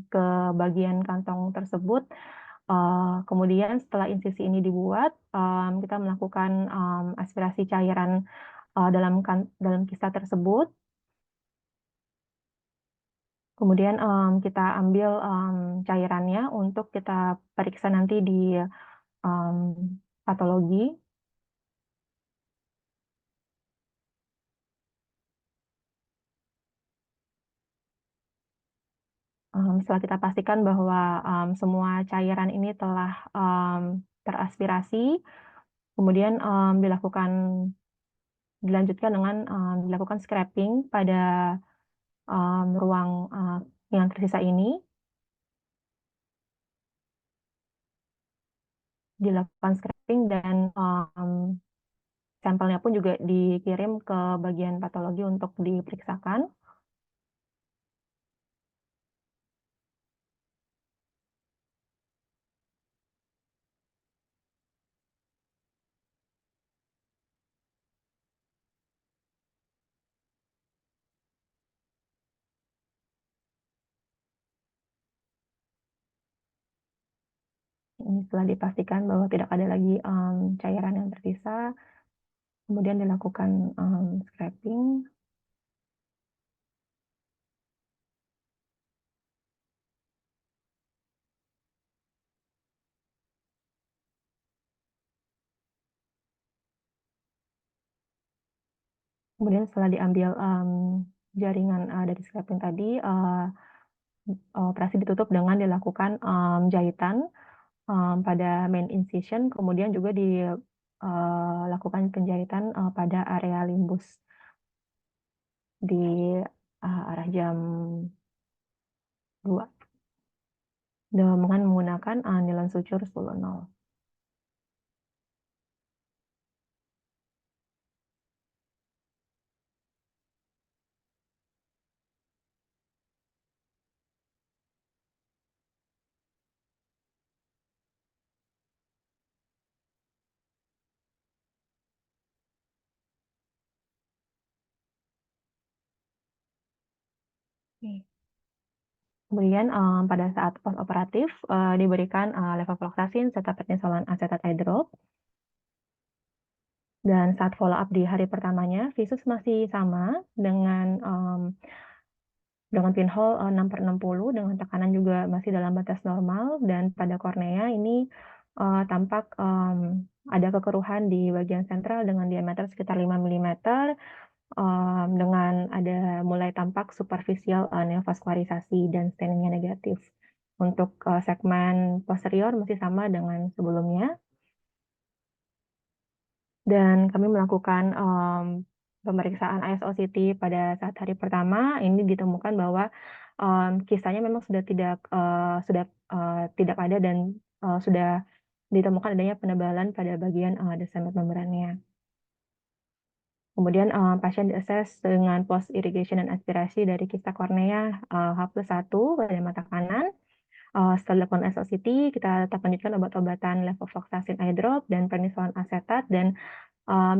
ke bagian kantong tersebut. Kemudian setelah insisi ini dibuat, kita melakukan aspirasi cairan dalam kista tersebut. Kemudian kita ambil cairannya untuk kita periksa nanti di patologi. Setelah kita pastikan bahwa semua cairan ini telah teraspirasi, kemudian dilanjutkan dengan dilakukan scraping pada ruang yang tersisa ini, dilakukan scraping dan sampelnya pun juga dikirim ke bagian patologi untuk diperiksakan. Ini setelah dipastikan bahwa tidak ada lagi cairan yang tersisa, kemudian dilakukan scraping. Kemudian setelah diambil jaringan dari scraping tadi, operasi ditutup dengan dilakukan jahitan pada main incision, kemudian juga dilakukan penjahitan pada area limbus di arah jam 2 dengan menggunakan nilon sucur 10-0. Kemudian pada saat postoperatif diberikan levofloxacin serta prednisolon asetat eye drop. Dan saat follow up di hari pertamanya, visus masih sama dengan pinhole 6/60 dengan tekanan juga masih dalam batas normal, dan pada kornea ini tampak ada kekeruhan di bagian sentral dengan diameter sekitar 5 mm dengan ada mulai tampak superficial neovaskularisasi dan stainingnya negatif. Untuk segmen posterior masih sama dengan sebelumnya. Dan kami melakukan pemeriksaan ISOCT pada saat hari pertama. Ini ditemukan bahwa kistanya memang sudah tidak ada dan sudah ditemukan adanya penebalan pada bagian descendant membrannya. Kemudian pasien diakses dengan post irrigation dan aspirasi dari kista kornea H+1 pada mata kanan. Setelah dilakukan ISOCT, kita tetap lanjutkan obat-obatan levofloxacin eye drop dan prednisolon asetat, dan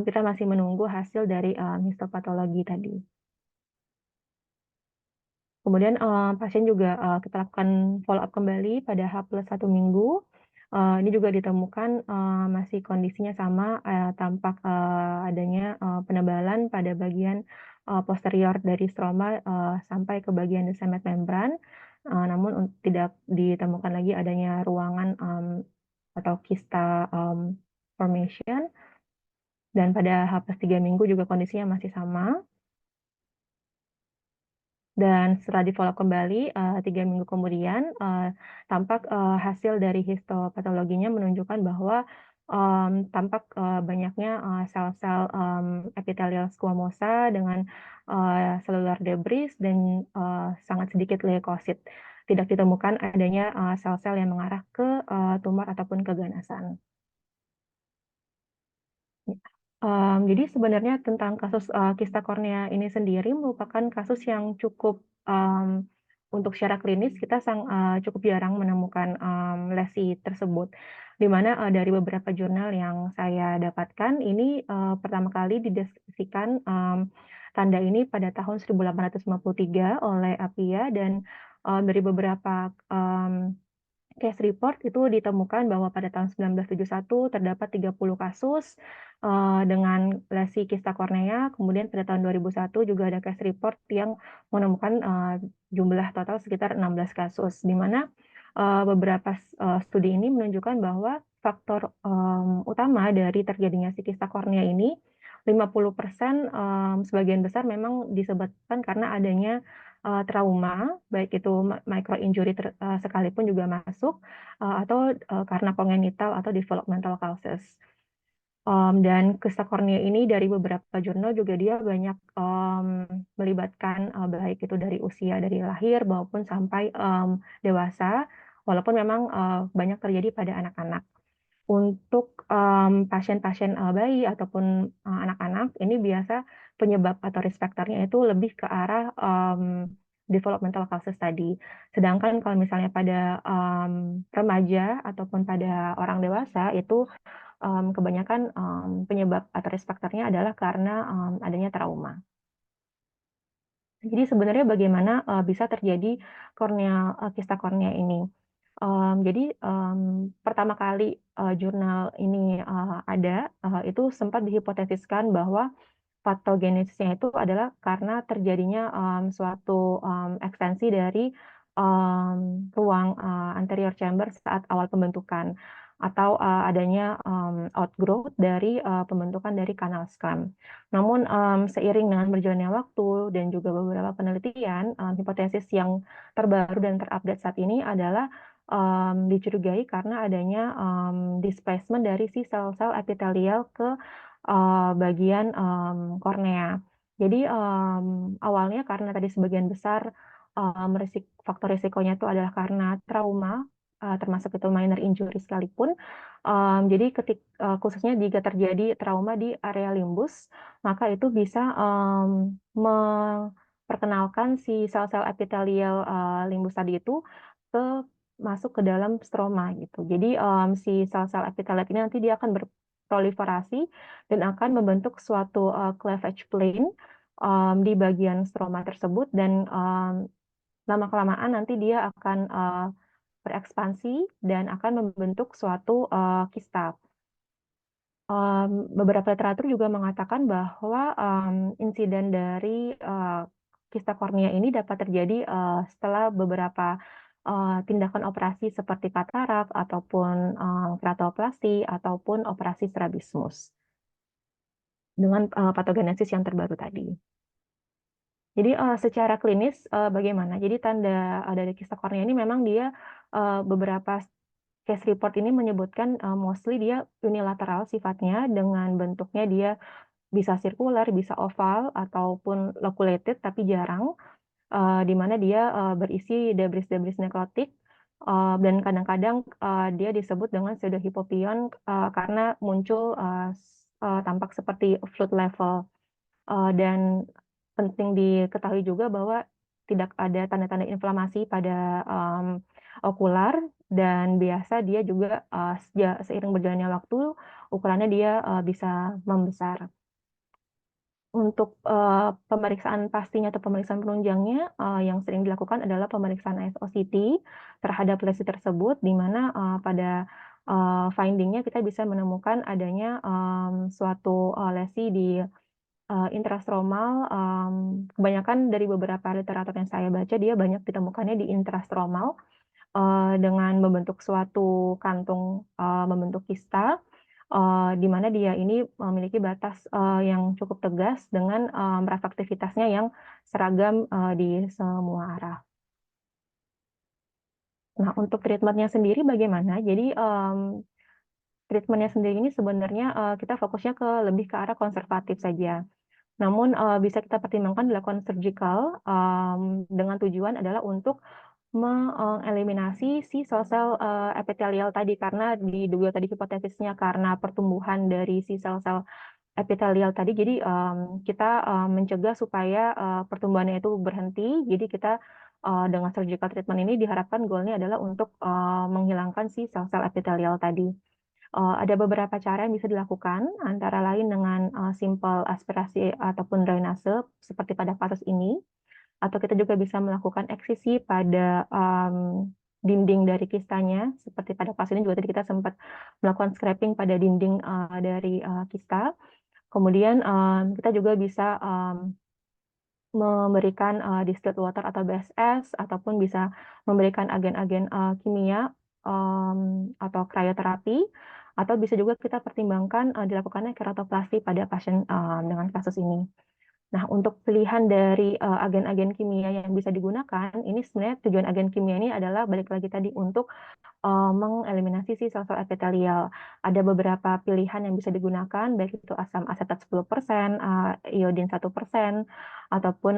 kita masih menunggu hasil dari histopatologi tadi. Kemudian pasien juga kita lakukan follow up kembali pada H+1 minggu. Ini juga ditemukan masih kondisinya sama, tampak adanya penebalan pada bagian posterior dari stroma sampai ke bagian descendant membran, namun tidak ditemukan lagi adanya ruangan atau kista formation. Dan pada H+3 minggu juga kondisinya masih sama. Dan setelah di-follow up kembali 3 minggu kemudian, tampak hasil dari histopatologinya menunjukkan bahwa tampak banyaknya sel-sel epithelial squamosa dengan cellular debris dan sangat sedikit leukosit. Tidak ditemukan adanya sel-sel yang mengarah ke tumor ataupun keganasan. Jadi sebenarnya tentang kasus kista kornea ini sendiri merupakan kasus yang cukup untuk secara klinis kita cukup jarang menemukan lesi tersebut. Di mana dari beberapa jurnal yang saya dapatkan ini pertama kali dideskripsikan tanda ini pada tahun 1853 oleh Appiah, dan dari beberapa case report itu ditemukan bahwa pada tahun 1971 terdapat 30 kasus dengan lesi kista kornea. Kemudian pada tahun 2001 juga ada case report yang menemukan jumlah total sekitar 16 kasus, di mana beberapa studi ini menunjukkan bahwa faktor utama dari terjadinya si kista kornea ini, 50% sebagian besar memang disebabkan karena adanya trauma, baik itu micro injury sekalipun juga masuk, atau karena congenital atau developmental causes. Dan kista kornea ini dari beberapa jurnal juga dia banyak melibatkan baik itu dari usia dari lahir maupun sampai dewasa, walaupun memang banyak terjadi pada anak-anak. Untuk pasien-pasien bayi ataupun anak-anak, ini biasa penyebab atau risk factor-nya itu lebih ke arah developmental causes tadi. Sedangkan kalau misalnya pada remaja ataupun pada orang dewasa itu kebanyakan penyebab atau risk factor-nya adalah karena adanya trauma. Jadi sebenarnya bagaimana bisa terjadi kista kornea ini? Jadi pertama kali jurnal ini ada, itu sempat dihipotesiskan bahwa patogenesisnya itu adalah karena terjadinya suatu ekstensi dari ruang anterior chamber saat awal pembentukan, atau adanya outgrowth dari pembentukan dari kanal sclam. Namun seiring dengan berjalannya waktu dan juga beberapa penelitian, hipotesis yang terbaru dan terupdate saat ini adalah dicurigai karena adanya displacement dari si sel-sel epitelial ke bagian kornea. Jadi awalnya karena tadi sebagian besar faktor risikonya itu adalah karena trauma, termasuk itu minor injury sekalipun. Jadi khususnya jika terjadi trauma di area limbus, maka itu bisa memperkenalkan si sel-sel epitelial limbus tadi itu masuk ke dalam stroma gitu. Jadi si sel-sel epitelial ini nanti dia akan berproliferasi dan akan membentuk suatu cleavage plane di bagian stroma tersebut, dan lama-kelamaan nanti dia akan berekspansi dan akan membentuk suatu kista. Beberapa literatur juga mengatakan bahwa insiden dari kista kornea ini dapat terjadi setelah beberapa tindakan operasi seperti katarak ataupun keratoplasti ataupun operasi strabismus dengan patogenesis yang terbaru tadi. Jadi secara klinis bagaimana? Jadi tanda dari kista kornea ini memang dia beberapa case report ini menyebutkan mostly dia unilateral sifatnya, dengan bentuknya dia bisa sirkular, bisa oval ataupun loculated, tapi jarang, di mana dia berisi debris-debris nekrotik, dan kadang-kadang dia disebut dengan pseudohypopion karena muncul tampak seperti fluid level. Dan penting diketahui juga bahwa tidak ada tanda-tanda inflamasi pada okular, dan biasa dia juga seiring berjalannya waktu ukurannya dia bisa membesar. Untuk pemeriksaan pastinya atau pemeriksaan penunjangnya yang sering dilakukan adalah pemeriksaan ISOCT terhadap lesi tersebut, di mana pada findingnya kita bisa menemukan adanya suatu lesi di intrastromal. Kebanyakan dari beberapa literatur yang saya baca, dia banyak ditemukannya di intrastromal dengan membentuk suatu kantung membentuk kista, di mana dia ini memiliki batas yang cukup tegas dengan refraktivitasnya yang seragam di semua arah. Nah, untuk treatmentnya sendiri bagaimana? Jadi treatmentnya sendiri ini sebenarnya kita fokusnya lebih ke arah konservatif saja. Namun bisa kita pertimbangkan dilakukan surgical dengan tujuan adalah untuk mengeliminasi si sel-sel epitelial tadi, karena diduga tadi hipotesisnya karena pertumbuhan dari si sel-sel epitelial tadi. Jadi kita mencegah supaya pertumbuhannya itu berhenti. Jadi kita dengan surgical treatment ini diharapkan goalnya adalah untuk menghilangkan si sel-sel epitelial tadi. Ada beberapa cara yang bisa dilakukan, antara lain dengan simple aspirasi ataupun drainase seperti pada kasus ini, atau kita juga bisa melakukan eksisi pada dinding dari kistanya, seperti pada kasus ini juga tadi kita sempat melakukan scraping pada dinding dari kista. Kemudian kita juga bisa memberikan distilled water atau BSS, ataupun bisa memberikan agen-agen kimia atau krioterapi, atau bisa juga kita pertimbangkan dilakukannya keratoplasti pada pasien dengan kasus ini. Nah, untuk pilihan dari agen-agen kimia yang bisa digunakan, ini sebenarnya tujuan agen kimia ini adalah balik lagi tadi untuk mengeliminasi si sel-sel epitelial. Ada beberapa pilihan yang bisa digunakan, baik itu asam asetat 10%, iodin 1%, ataupun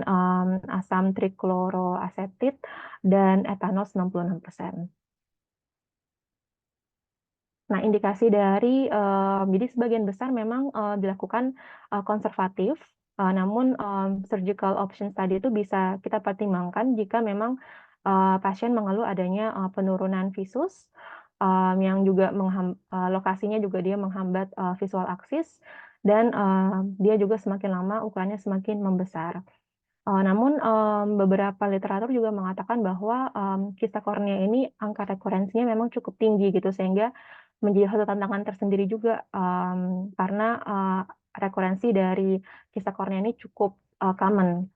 asam trikloroasetit dan etanol 96%. Nah, indikasi dari jadi sebagian besar memang dilakukan konservatif, namun surgical option tadi itu bisa kita pertimbangkan jika memang pasien mengeluh adanya penurunan visus yang juga lokasinya juga dia menghambat visual aksis dan dia juga semakin lama ukurannya semakin membesar. Namun beberapa literatur juga mengatakan bahwa kista kornea ini angka rekurensinya memang cukup tinggi gitu sehingga menjadi satu tantangan tersendiri juga karena rekurensi dari kista kornea ini cukup common.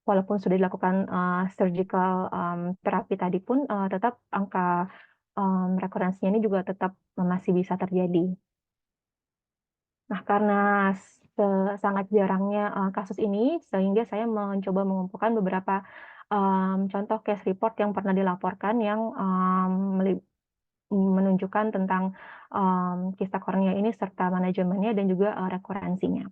Walaupun sudah dilakukan surgical terapi tadi pun tetap angka rekurensinya ini juga tetap masih bisa terjadi. Nah, karena sangat jarangnya kasus ini, sehingga saya mencoba mengumpulkan beberapa contoh case report yang pernah dilaporkan yang menunjukkan tentang kista kornea ini serta manajemennya dan juga rekurensinya.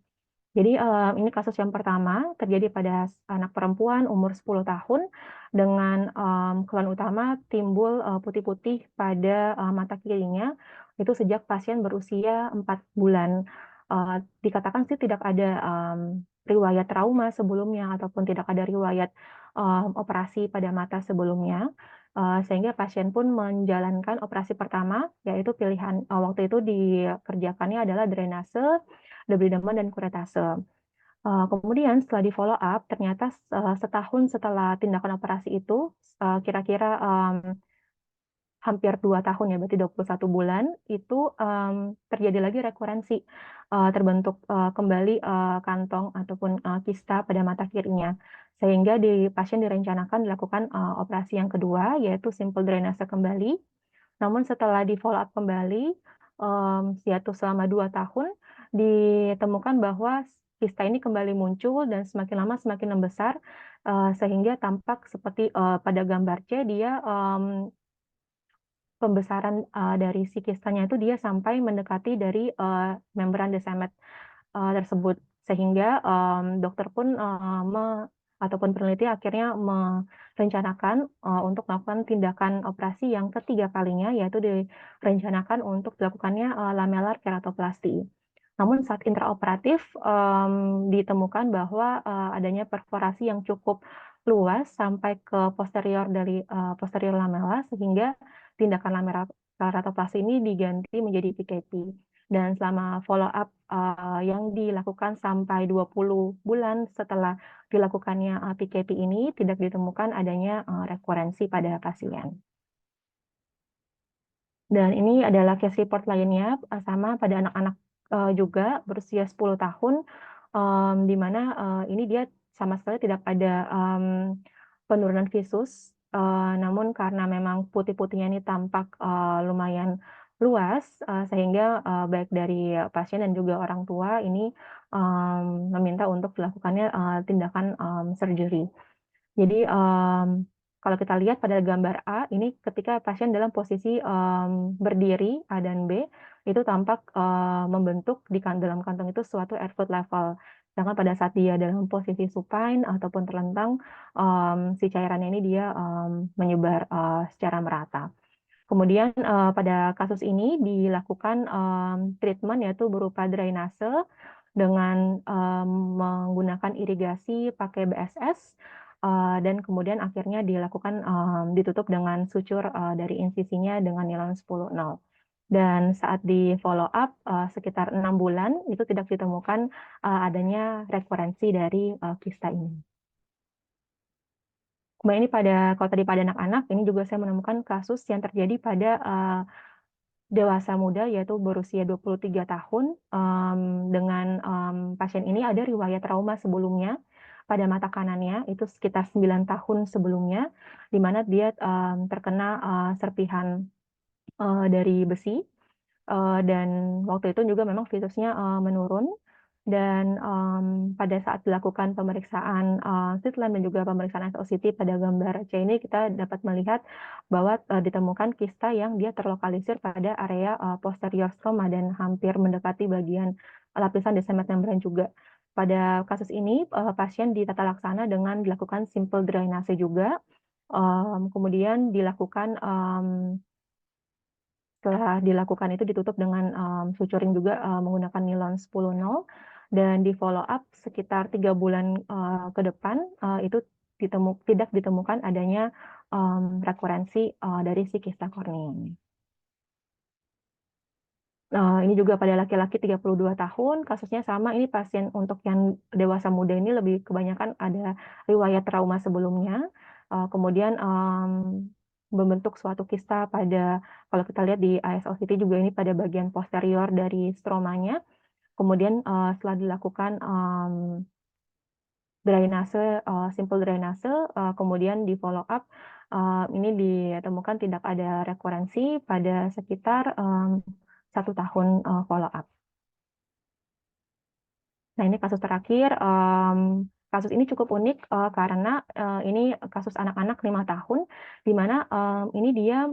Jadi ini kasus yang pertama terjadi pada anak perempuan umur 10 tahun dengan keluhan utama timbul putih-putih pada mata kirinya itu sejak pasien berusia 4 bulan. Dikatakan sih tidak ada riwayat trauma sebelumnya ataupun tidak ada riwayat operasi pada mata sebelumnya. Sehingga pasien pun menjalankan operasi pertama, yaitu pilihan waktu itu dikerjakannya adalah drainase, debridement, dan kuretase. Kemudian setelah di follow up, ternyata setahun setelah tindakan operasi itu, kira-kira hampir 2 tahun ya, berarti 21 bulan, itu terjadi lagi rekurensi, terbentuk kembali kantong ataupun kista pada mata kirinya. Sehingga pasien direncanakan dilakukan operasi yang kedua, yaitu simple drainase kembali. Namun setelah di follow up kembali, hiatus selama 2 tahun, ditemukan bahwa kista ini kembali muncul dan semakin lama semakin membesar, sehingga tampak seperti pada gambar C dia pembesaran dari si kistanya itu dia sampai mendekati dari membran Descemet tersebut. Sehingga dokter pun ataupun peneliti akhirnya merencanakan untuk melakukan tindakan operasi yang ketiga kalinya, yaitu direncanakan untuk dilakukannya lamellar keratoplasti. Namun saat intraoperatif ditemukan bahwa adanya perforasi yang cukup luas sampai ke posterior dari posterior lamella, sehingga tindakan lamellar keratoplasti ini diganti menjadi PKP. Dan selama follow up yang dilakukan sampai 20 bulan setelah dilakukannya PKP ini tidak ditemukan adanya rekurensi pada pasien. Dan ini adalah case report lainnya sama pada anak-anak juga berusia 10 tahun, di mana ini dia sama sekali tidak ada penurunan visus, namun karena memang putih-putihnya ini tampak lumayan luas, sehingga baik dari pasien dan juga orang tua ini meminta untuk dilakukannya tindakan surgery. Jadi kalau kita lihat pada gambar A, ini ketika pasien dalam posisi berdiri A dan B, itu tampak membentuk di dalam kantong itu suatu airfoot level. Sedangkan pada saat dia dalam posisi supine ataupun terlentang, si cairannya ini dia menyebar secara merata. Kemudian pada kasus ini dilakukan treatment yaitu berupa drainase dengan menggunakan irigasi pakai BSS, dan kemudian akhirnya dilakukan ditutup dengan sucur dari insisinya dengan nilon 10-0. Dan saat di follow up sekitar 6 bulan itu tidak ditemukan adanya rekurensi dari kista ini. Kemudian ini kalau tadi pada anak-anak, ini juga saya menemukan kasus yang terjadi pada dewasa muda, yaitu berusia 23 tahun, dengan pasien ini ada riwayat trauma sebelumnya pada mata kanannya, itu sekitar 9 tahun sebelumnya, di mana dia terkena serpihan dari besi. Dan waktu itu juga memang vitusnya menurun. Dan pada saat dilakukan pemeriksaan slit lamp dan juga pemeriksaan SOCT pada gambar C ini, kita dapat melihat bahwa ditemukan kista yang dia terlokalisir pada area posterior stroma dan hampir mendekati bagian lapisan descemet membran juga. Pada kasus ini, pasien ditata laksana dengan dilakukan simple drainase juga. Kemudian dilakukan setelah dilakukan itu ditutup dengan suturing juga menggunakan nilon 10-0 dan di follow up sekitar 3 bulan ke depan itu tidak ditemukan adanya rekurensi dari si kista kornea. Ini juga pada laki-laki 32 tahun, kasusnya sama, ini pasien untuk yang dewasa muda ini lebih kebanyakan ada riwayat trauma sebelumnya, kemudian membentuk suatu kista pada, kalau kita lihat di ISOCT juga ini pada bagian posterior dari stromanya, kemudian setelah dilakukan drainase, simple drainase, kemudian di follow up, ini ditemukan tidak ada rekurensi pada sekitar 1 tahun follow up. Nah, ini kasus terakhir. Kasus ini cukup unik karena ini kasus anak-anak 5 tahun, di mana ini dia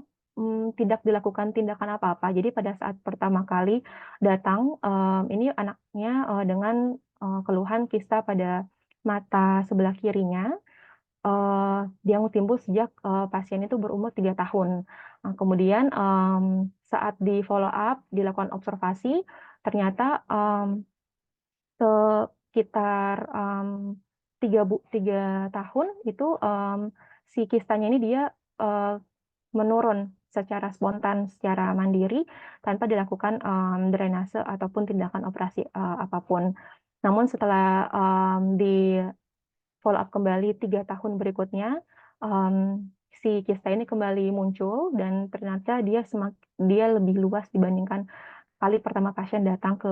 tidak dilakukan tindakan apa-apa. Jadi pada saat pertama kali datang, ini anaknya dengan keluhan kista pada mata sebelah kirinya, yang timbul sejak pasien itu berumur 3 tahun. Nah, kemudian saat di follow up, dilakukan observasi, ternyata sekitar 3 tahun itu si kistanya ini dia menurun secara spontan, secara mandiri, tanpa dilakukan drainase ataupun tindakan operasi apapun. Namun setelah di follow up kembali 3 tahun berikutnya, si kista ini kembali muncul dan ternyata dia lebih luas dibandingkan kali pertama pasien datang ke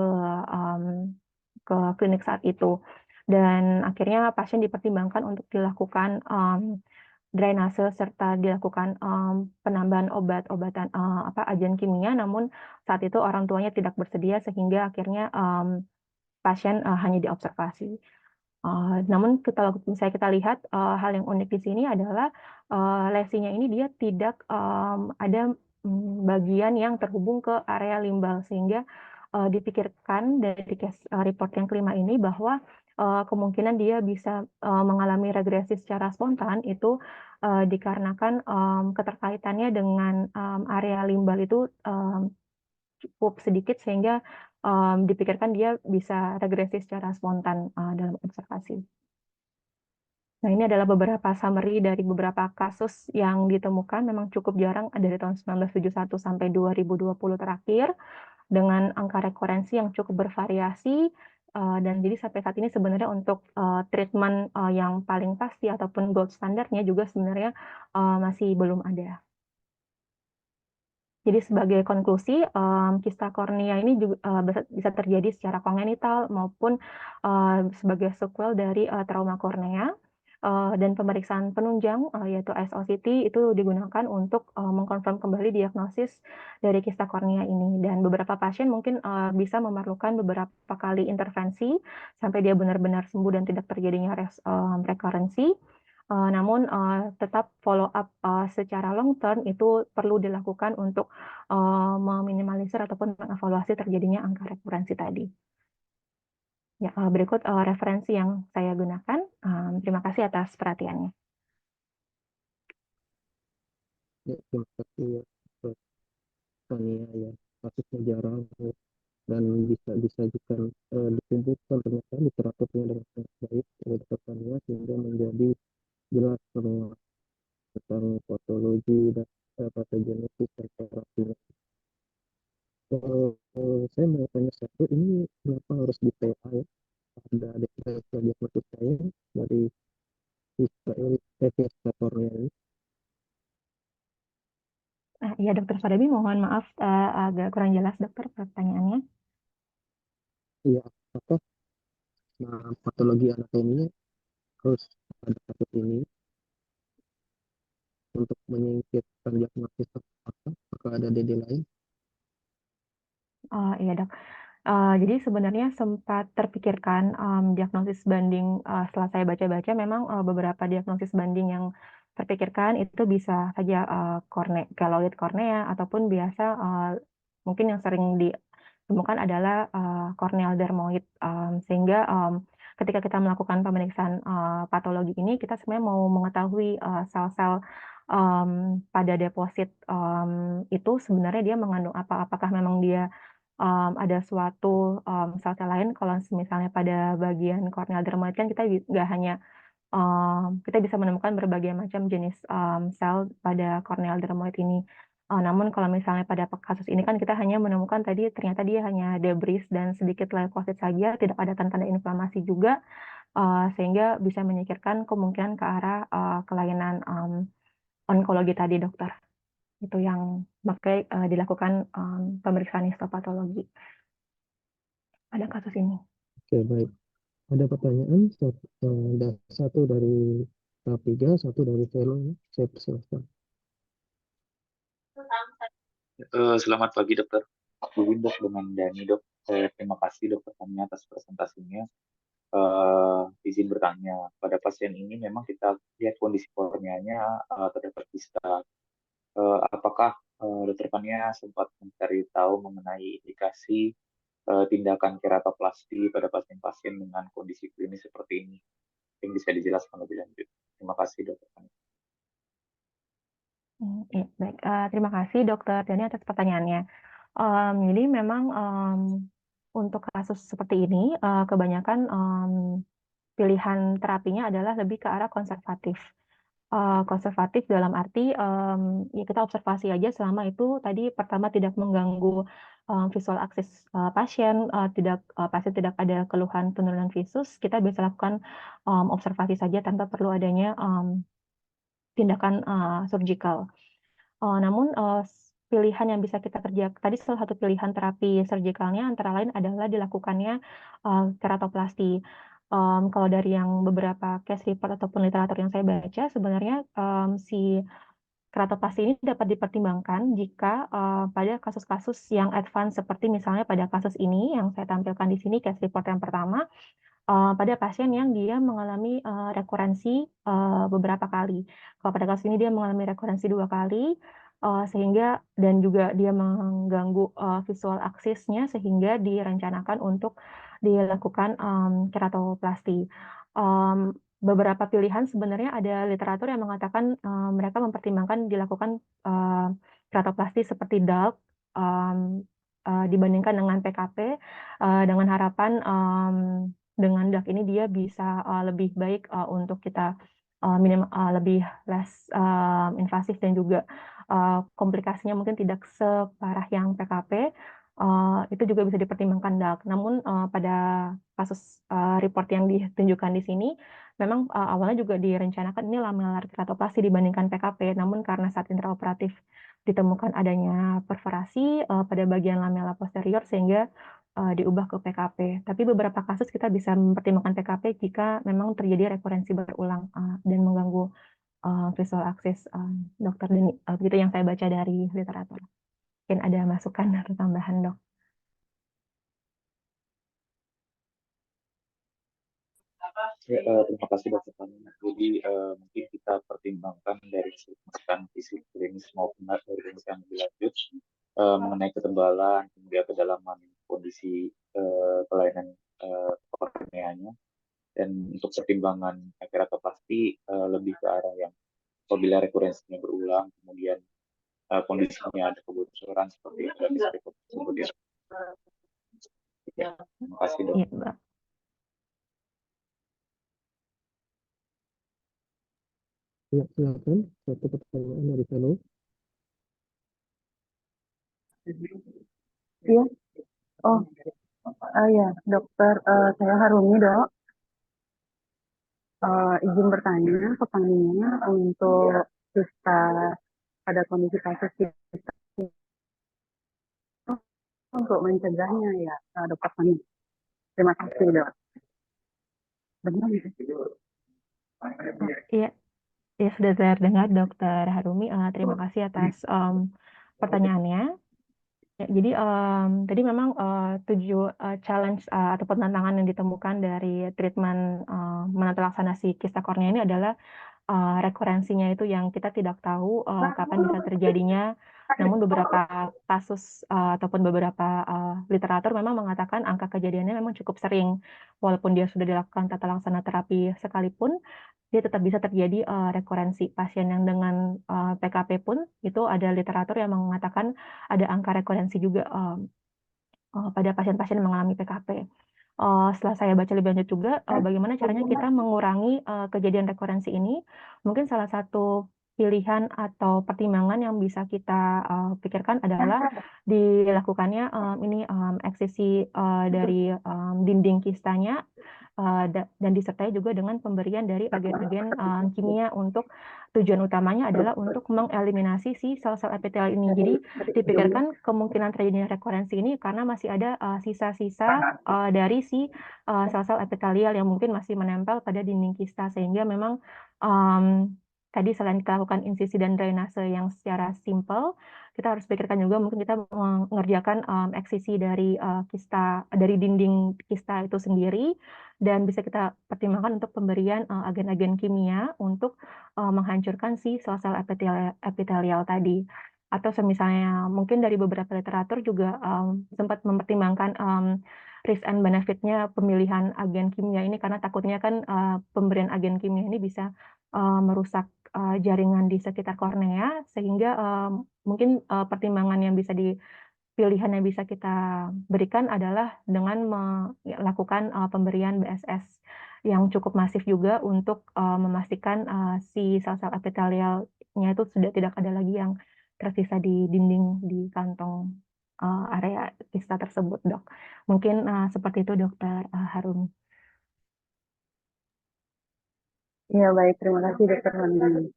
klinik saat itu. Dan akhirnya pasien dipertimbangkan untuk dilakukan drainase serta dilakukan penambahan obat-obatan agen kimia, namun saat itu orang tuanya tidak bersedia sehingga akhirnya pasien hanya diobservasi. Namun kalau misalnya kita lihat hal yang unik di sini adalah lesinya ini dia tidak ada bagian yang terhubung ke area limbal, sehingga dipikirkan dari case report yang kelima ini bahwa kemungkinan dia bisa mengalami regresi secara spontan itu dikarenakan keterkaitannya dengan area limbal itu cukup sedikit, sehingga dipikirkan dia bisa regresi secara spontan dalam observasi. Nah, ini adalah beberapa summary dari beberapa kasus yang ditemukan, memang cukup jarang dari tahun 1971 sampai 2020 terakhir, dengan angka rekurensi yang cukup bervariasi, dan jadi sampai saat ini sebenarnya untuk treatment yang paling pasti ataupun gold standarnya juga sebenarnya masih belum ada. Jadi sebagai konklusi, kista kornea ini juga bisa terjadi secara kongenital maupun sebagai sequel dari trauma kornea. Dan pemeriksaan penunjang yaitu SOCT itu digunakan untuk mengkonfirm kembali diagnosis dari kista kornea ini. Dan beberapa pasien mungkin bisa memerlukan beberapa kali intervensi sampai dia benar-benar sembuh dan tidak terjadinya rekurensi. Namun tetap follow up secara long term itu perlu dilakukan untuk meminimalisir ataupun mengevaluasi terjadinya angka rekurensi tadi. Ya, berikut referensi yang saya gunakan. Terima kasih atas perhatiannya. Ya, terima kasih ya, Dr. Tania ya. Kasusnya jarang ya, dan bisa disajikan dikumpulkan ternyata literaturnya dengan sangat baik oleh Dr. Tania sehingga menjadi jelas semua tentang patologi dan patogenesis dan terapinya. Saya mau tanya satu, ini kenapa harus di PA ya? Ada diagnosis saya dari kista kornea ini. Ya, Dokter Farabi, mohon maaf agak kurang jelas, Dokter, pertanyaannya. Iya, apakah patologi anatominya harus ada kasus ini? untuk menyingkirkan diagnosis apakah ada DD lain? Iya dok. Jadi sebenarnya sempat terpikirkan diagnosis banding setelah saya baca-baca memang beberapa diagnosis banding yang terpikirkan itu bisa saja keloid kornea ataupun biasa mungkin yang sering ditemukan adalah corneal dermoid. Sehingga ketika kita melakukan pemeriksaan patologi ini kita sebenarnya mau mengetahui sel-sel pada deposit itu sebenarnya dia mengandung apa? Apakah memang dia ada suatu sel-sel lain. Kalau misalnya pada bagian corneal dermoid kan kita nggak hanya kita bisa menemukan berbagai macam jenis sel pada corneal dermoid ini. Namun kalau misalnya pada kasus ini kan kita hanya menemukan tadi ternyata dia hanya debris dan sedikit leukosit saja, tidak ada tanda-tanda inflamasi juga, sehingga bisa menyingkirkan kemungkinan ke arah kelainan onkologi tadi dokter. Itu yang makanya dilakukan pemeriksaan histopatologi pada kasus ini. Oke, baik. Ada pertanyaan, satu dari Rapiga, satu dari Velo. Saya persilahkan. Selamat pagi dokter. Hubungin dok dengan Dani dok. Terima kasih dokter kami atas presentasinya. Izin bertanya, pada pasien ini memang kita lihat kondisi korneanya terdapat kista. Apakah dokter Fania sempat mencari tahu mengenai indikasi tindakan keratoplasti pada pasien-pasien dengan kondisi klinis seperti ini? Yang bisa dijelaskan lebih lanjut. Terima kasih dokter Fania. Ya, baik. Terima kasih dokter Dani atas pertanyaannya. Jadi memang untuk kasus seperti ini kebanyakan pilihan terapinya adalah lebih ke arah konservatif. Konservatif dalam arti ya kita observasi aja selama itu tadi pertama tidak mengganggu visual aksis pasien, pasien tidak ada keluhan penurunan visus, kita bisa lakukan observasi saja tanpa perlu adanya tindakan surgical. Namun pilihan yang bisa kita kerjakan tadi salah satu pilihan terapi surgicalnya antara lain adalah dilakukannya keratoplasti. Kalau dari yang beberapa case report ataupun literatur yang saya baca sebenarnya si keratoplasti ini dapat dipertimbangkan jika pada kasus-kasus yang advance seperti misalnya pada kasus ini yang saya tampilkan di sini case report yang pertama pada pasien yang dia mengalami rekurensi beberapa kali. Kalau pada kasus ini dia mengalami rekurensi 2 kali, sehingga dan juga dia mengganggu visual aksisnya sehingga direncanakan untuk dilakukan keratoplasti. Beberapa pilihan sebenarnya ada literatur yang mengatakan mereka mempertimbangkan dilakukan keratoplasti seperti DALK dibandingkan dengan PKP dengan harapan dengan DALK ini dia bisa lebih baik untuk kita lebih less invasif dan juga komplikasinya mungkin tidak separah yang PKP. Itu juga bisa dipertimbangkan DALK. Namun pada kasus report yang ditunjukkan di sini, memang awalnya juga direncanakan ini lamellar keratoplasti dibandingkan PKP. Namun karena saat intraoperatif ditemukan adanya perforasi pada bagian lamella posterior sehingga diubah ke PKP. Tapi beberapa kasus kita bisa mempertimbangkan PKP jika memang terjadi rekurensi berulang dan mengganggu visual aksis dokter. Dan begitu yang saya baca dari literatur. Mungkin ada masukan atau tambahan dok. Terima kasih dokter Fania. Jadi mungkin kita pertimbangkan dari masukan fisik klinis maupun dari pemeriksaan lebih lanjut mengenai ketebalan, kemudian kedalaman kondisi kelainan korneanya, dan untuk pertimbangan keratoplasti lebih ke arah yang apabila rekurensinya berulang, kemudian kondisinya ada kebocoran seperti yang bisa disebut ya. Terima kasih dok. Iya, Mbak. Ya, silakan. Satu pertanyaan dari Velo. Iya. Oh, ya, dokter, saya Harumi, dok. Izin bertanya, pertanyaannya untuk kita pada kondisi kasus kita untuk mencegahnya ya, dokter Fani. Terima kasih, dok. Benar. Iya. Ya, sudah terdengar Dokter Harumi. Terima kasih atas pertanyaannya. Ya, jadi tadi memang challenge ataupun tantangan yang ditemukan dari treatment menata laksana si kista kornea ini adalah rekurensinya itu yang kita tidak tahu kapan bisa terjadinya. Namun beberapa kasus ataupun beberapa literatur memang mengatakan angka kejadiannya memang cukup sering. Walaupun dia sudah dilakukan tata laksana terapi sekalipun, dia tetap bisa terjadi rekurensi. Pasien yang dengan PKP pun itu ada literatur yang mengatakan ada angka rekurensi juga pada pasien-pasien yang mengalami PKP. Setelah saya baca lebih lanjut juga, bagaimana caranya kita mengurangi kejadian rekurensi ini. Mungkin salah satu pilihan atau pertimbangan yang bisa kita pikirkan adalah dilakukannya eksisi dari dinding kistanya dan disertai juga dengan pemberian dari agen-agen kimia untuk tujuan utamanya adalah untuk mengeliminasi si sel-sel epitelial ini. Jadi dipikirkan kemungkinan terjadinya rekurensi ini karena masih ada sisa-sisa dari si sel-sel epitelial yang mungkin masih menempel pada dinding kista, sehingga memang tadi selain kita lakukan insisi dan drainase yang secara simple, kita harus pikirkan juga mungkin kita mengerjakan eksisi dari dari dinding kista itu sendiri, dan bisa kita pertimbangkan untuk pemberian agen-agen kimia untuk menghancurkan si sel-sel epitelial tadi. Atau semisalnya mungkin dari beberapa literatur juga sempat mempertimbangkan risk and benefit-nya pemilihan agen kimia ini, karena takutnya kan pemberian agen kimia ini bisa merusak jaringan di sekitar kornea, sehingga mungkin pertimbangan yang bisa pilihan yang bisa kita berikan adalah dengan melakukan pemberian BSS yang cukup masif juga untuk memastikan si sel-sel epitelialnya itu sudah tidak ada lagi yang tersisa di dinding di kantong area kista tersebut, Dok. Mungkin seperti itu, Dokter Harun. Ya, baik. Terima kasih, Dokter Hani.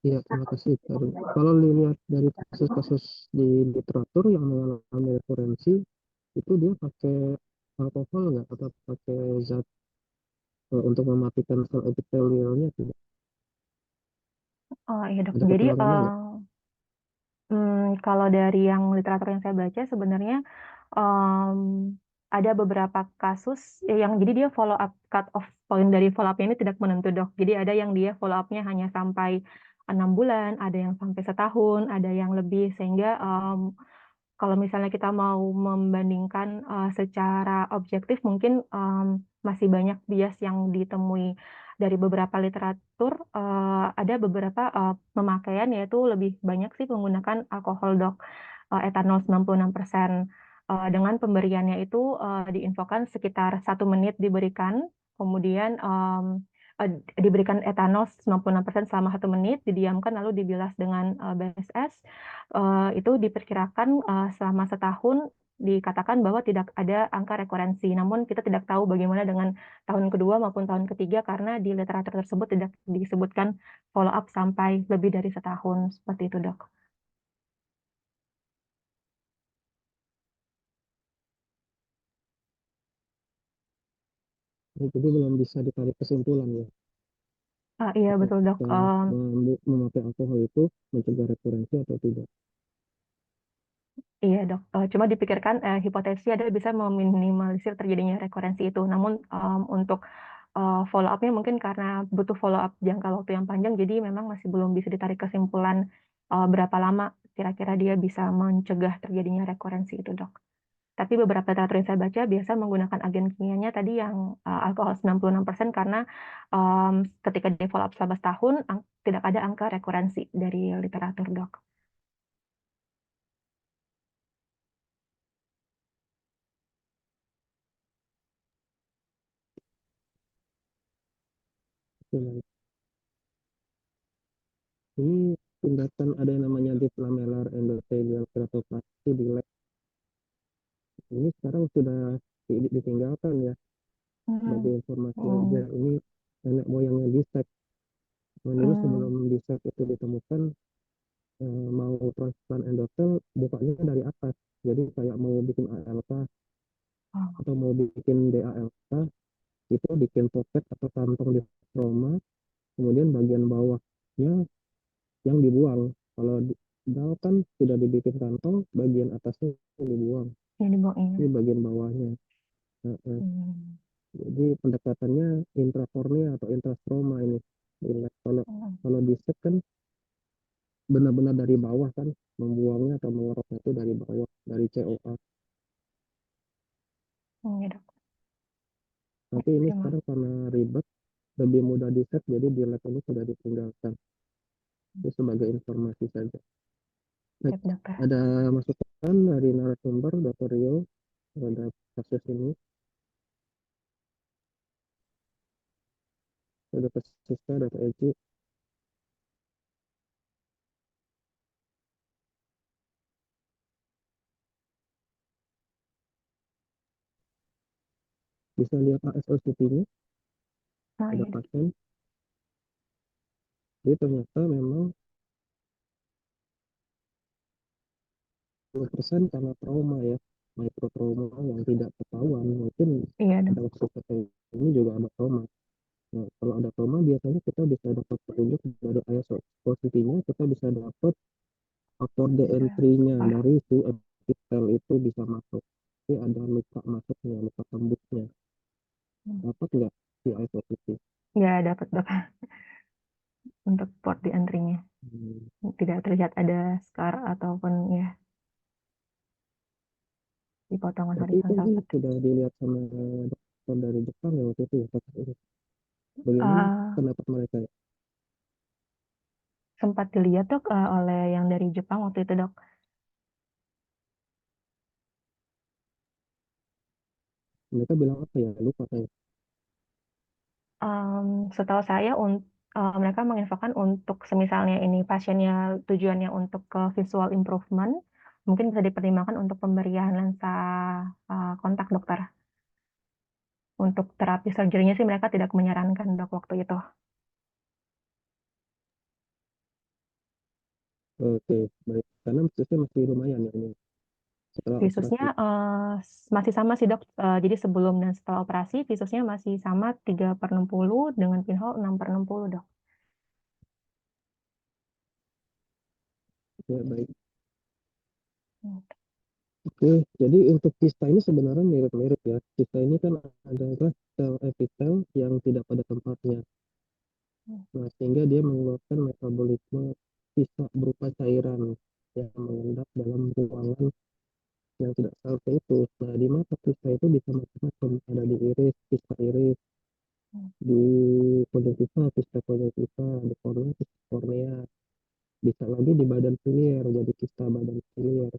Ya, terima kasih. Kalau dilihat dari kasus-kasus di literatur yang mengalami rekurensi, itu dia pakai alkohol nggak atau pakai zat untuk mematikan sel epitelialnya tidak? Oh iya, Dok. Ada Jadi keterangannya nggak? kalau dari yang literatur yang saya baca sebenarnya ada beberapa kasus yang jadi dia follow up, cut off point dari follow up-nya ini tidak menentu, Dok. Jadi ada yang dia follow up-nya hanya sampai 6 bulan, ada yang sampai setahun, ada yang lebih, sehingga kalau misalnya kita mau membandingkan secara objektif, mungkin masih banyak bias yang ditemui dari beberapa literatur. Ada beberapa pemakaian yaitu lebih banyak sih menggunakan alkohol, Dok, etanol 96%. Dengan pemberiannya itu diinfokan sekitar 1 menit diberikan, kemudian diberikan etanol 96% selama 1 menit, didiamkan lalu dibilas dengan BSS. Itu diperkirakan selama setahun dikatakan bahwa tidak ada angka rekurensi. Namun kita tidak tahu bagaimana dengan tahun kedua maupun tahun ketiga karena di literatur tersebut tidak disebutkan follow up sampai lebih dari setahun. Seperti itu, Dok. Jadi belum bisa ditarik kesimpulan ya, Iya, betul, Dok. apakah memakai alkohol itu mencegah rekurensi atau tidak. Iya, Dok. Cuma dipikirkan hipotesisnya adalah bisa meminimalisir terjadinya rekurensi itu. Namun untuk follow up-nya mungkin karena butuh follow up jangka waktu yang panjang, jadi memang masih belum bisa ditarik kesimpulan berapa lama kira-kira dia bisa mencegah terjadinya rekurensi itu, Dok. Tapi beberapa literatur yang saya baca biasa menggunakan agen kimianya tadi yang alkohol 96% karena ketika di follow up selama setahun tidak ada angka rekurensi dari literatur, Dok. Oke, ini tindakan ada yang namanya deep lamellar endothelial keratoplasty di lab. Ini sekarang sudah ditinggalkan ya. Sebagai informasi aja, ini nenek moyangnya disek. Dulu sebelum disek itu ditemukan, mau transplant endotel bukanya dari atas. Jadi kayak mau bikin ALK atau mau bikin DALK, itu bikin pocket atau kantong di trauma, kemudian bagian bawahnya yang dibuang. Kalau dal kan sudah dibikin kantong, bagian atasnya yang dibuang, Yang dibuang ini ini. bagian bawahnya. Jadi pendekatannya intrakornea atau intrastroma ini. Kalau kalau di set kan benar-benar dari bawah kan, membuangnya atau mengeroknya itu dari bawah, dari COA. Ya, Dok. Tapi ini Terima. sekarang karena ribet, lebih mudah di set, jadi di lab ini sudah ditinggalkan. Itu sebagai informasi saja. Baik, Siap, Dokter. ada masukan dari narasumber Dr. Rio terhadap kasus ini? Dr. Siska, Dr. Eci, bisa lihat ASOCT-nya Oh, pada iya, Dok. pasien. Jadi ternyata memang 10% karena trauma ya, mikrotrauma yang tidak ketahuan. Mungkin Iya, Dok. pada waktu ini juga ada trauma. Nah, kalau ada trauma biasanya kita bisa dapat petunjuk dari ASOCT-nya, kita bisa dapat faktor D-entry-nya dari si epitel itu bisa masuk. Jadi ada luka masuknya, luka tembusnya. Dapat nggak si ASOCT? Ya, dapat, Dok. Untuk port di entry-nya. Tidak terlihat ada scar ataupun ya di potongan Tapi itu horizontal. sudah dilihat sama dokter dari Jepang ya waktu itu ya. Bagaimana pendapat mereka ya? Sempat dilihat, Dok, oleh yang dari Jepang waktu itu, Dok. Mereka bilang apa ya? Lupa saya. Setahu saya mereka menginfokan untuk semisalnya ini pasiennya tujuannya untuk ke visual improvement, mungkin bisa dipertimbangkan untuk pemberian lensa kontak, Dokter. Untuk terapi surgery-nya sih mereka tidak menyarankan, Dok, waktu itu. Oke, baik. Karena visusnya masih lumayan ya ini. Setelah Visusnya operasi. masih sama sih, Dok. Jadi sebelum dan setelah operasi visusnya masih sama 3/60 dengan pinhole 6/60, Dok. Ya, baik. Oke, jadi untuk kista ini sebenarnya mirip-mirip ya. Kista ini kan adalah sel epitel yang tidak pada tempatnya. Nah, sehingga dia mengeluarkan metabolisme sisa berupa cairan yang mengendap dalam ruangan yang tidak seharusnya itu. Nah, di mata kista itu bisa macam-macam. Ada di iris, kista iris, di konjungtiva, kista konjungtiva, di kornea, kista kornea. Bisa lagi di badan silier, jadi kista badan silier,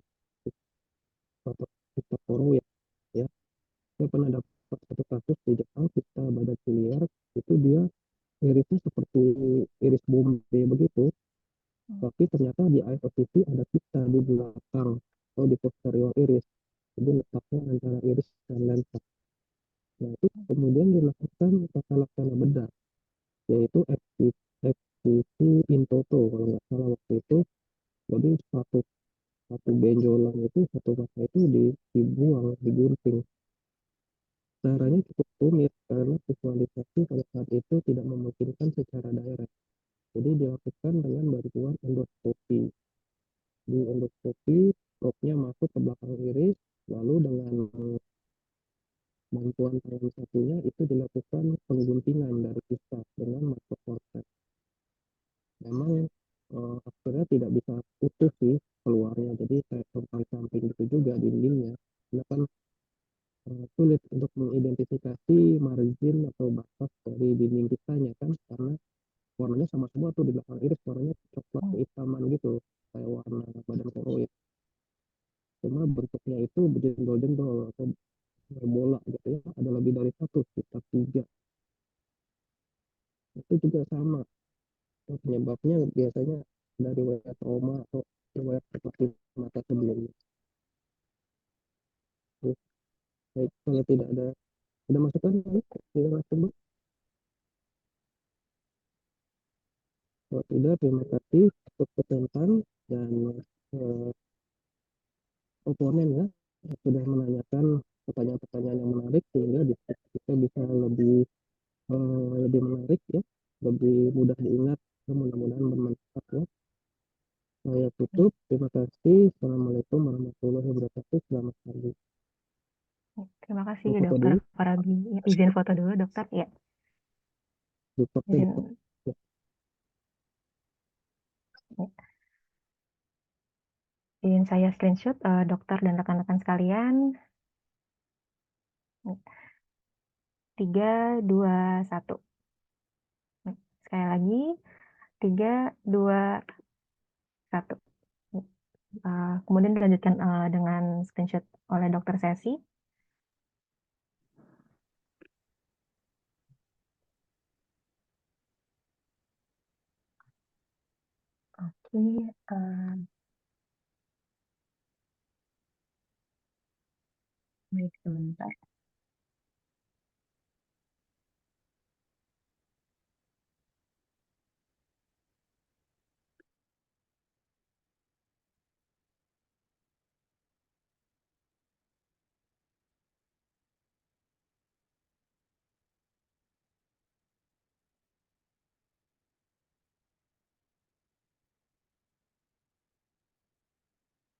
atau kista koroid ya. Saya pernah dapat satu kasus di Jepang, kista badan silier, itu dia irisnya seperti iris Bombay begitu, tapi ternyata di IOCT ada kista di belakang atau di posterior iris, jadi letaknya antara iris dan lensa. Nah, itu kemudian dilakukan tata laksana bedah, yaitu FPC in toto kalau nggak salah waktu itu. Jadi satu satu benjolan itu, satu mata itu dibuang, digunting. Caranya cukup rumit karena visualisasi pada saat itu tidak memungkinkan secara direct. Jadi dilakukan dengan bantuan endoskopi. Di endoskopi, probe-nya masuk ke belakang iris, lalu dengan bantuan tangan satunya itu dilakukan pengguntingan dari kista dengan makrokortex. Memang akhirnya tidak bisa utuh sih keluarnya, jadi kayak samping gitu juga dindingnya. Karena kan sulit untuk mengidentifikasi margin atau batas dari dinding kistanya kan, karena warnanya sama semua tuh di belakang iris, warnanya coklat kehitaman gitu, kayak warna badan koroid. Cuma bentuknya itu berjendol-jendol atau bola gitu ya, ada lebih dari satu, sekitar 3. Itu juga sama. Penyebabnya biasanya dari riwayat trauma atau riwayat seperti mata sebelumnya. Terus, baik, kalau tidak ada masukan lagi, tidak langsung. Kalau tidak, terima kasih untuk kesempatan dan oponen ya sudah menanyakan pertanyaan-pertanyaan yang menarik sehingga diskusi kita bisa lebih menarik ya, lebih mudah diingat, dan mudah-mudahan bermanfaat ya. Saya tutup. Terima kasih. Assalamualaikum warahmatullahi wabarakatuh. Selamat pagi. Terima kasih Mau foto Dokter dulu? Farabi. Ya, izin foto dulu dokter. Ya, Di-foto, izin. di-foto. Ya. Ya. Izin saya screenshot dokter dan rekan-rekan sekalian. 3, 2, 1. Sekali lagi. 3, 2, 1. Kemudian dilanjutkan dengan screenshot oleh dokter Sesi. Oke, baik sebentar.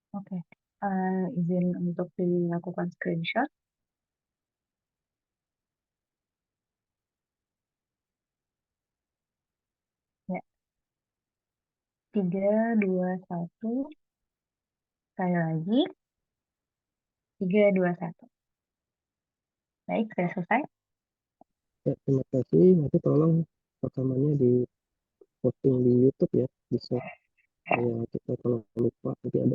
Oke, izin untuk dilakukan screenshot. Ya, 3, 2, 1. Sekali lagi. 3, 2, 1. Baik, sudah selesai. Ya, terima kasih. Nanti tolong rekamannya di posting di YouTube ya, bisa. Ya, kita kalau lupa nanti ada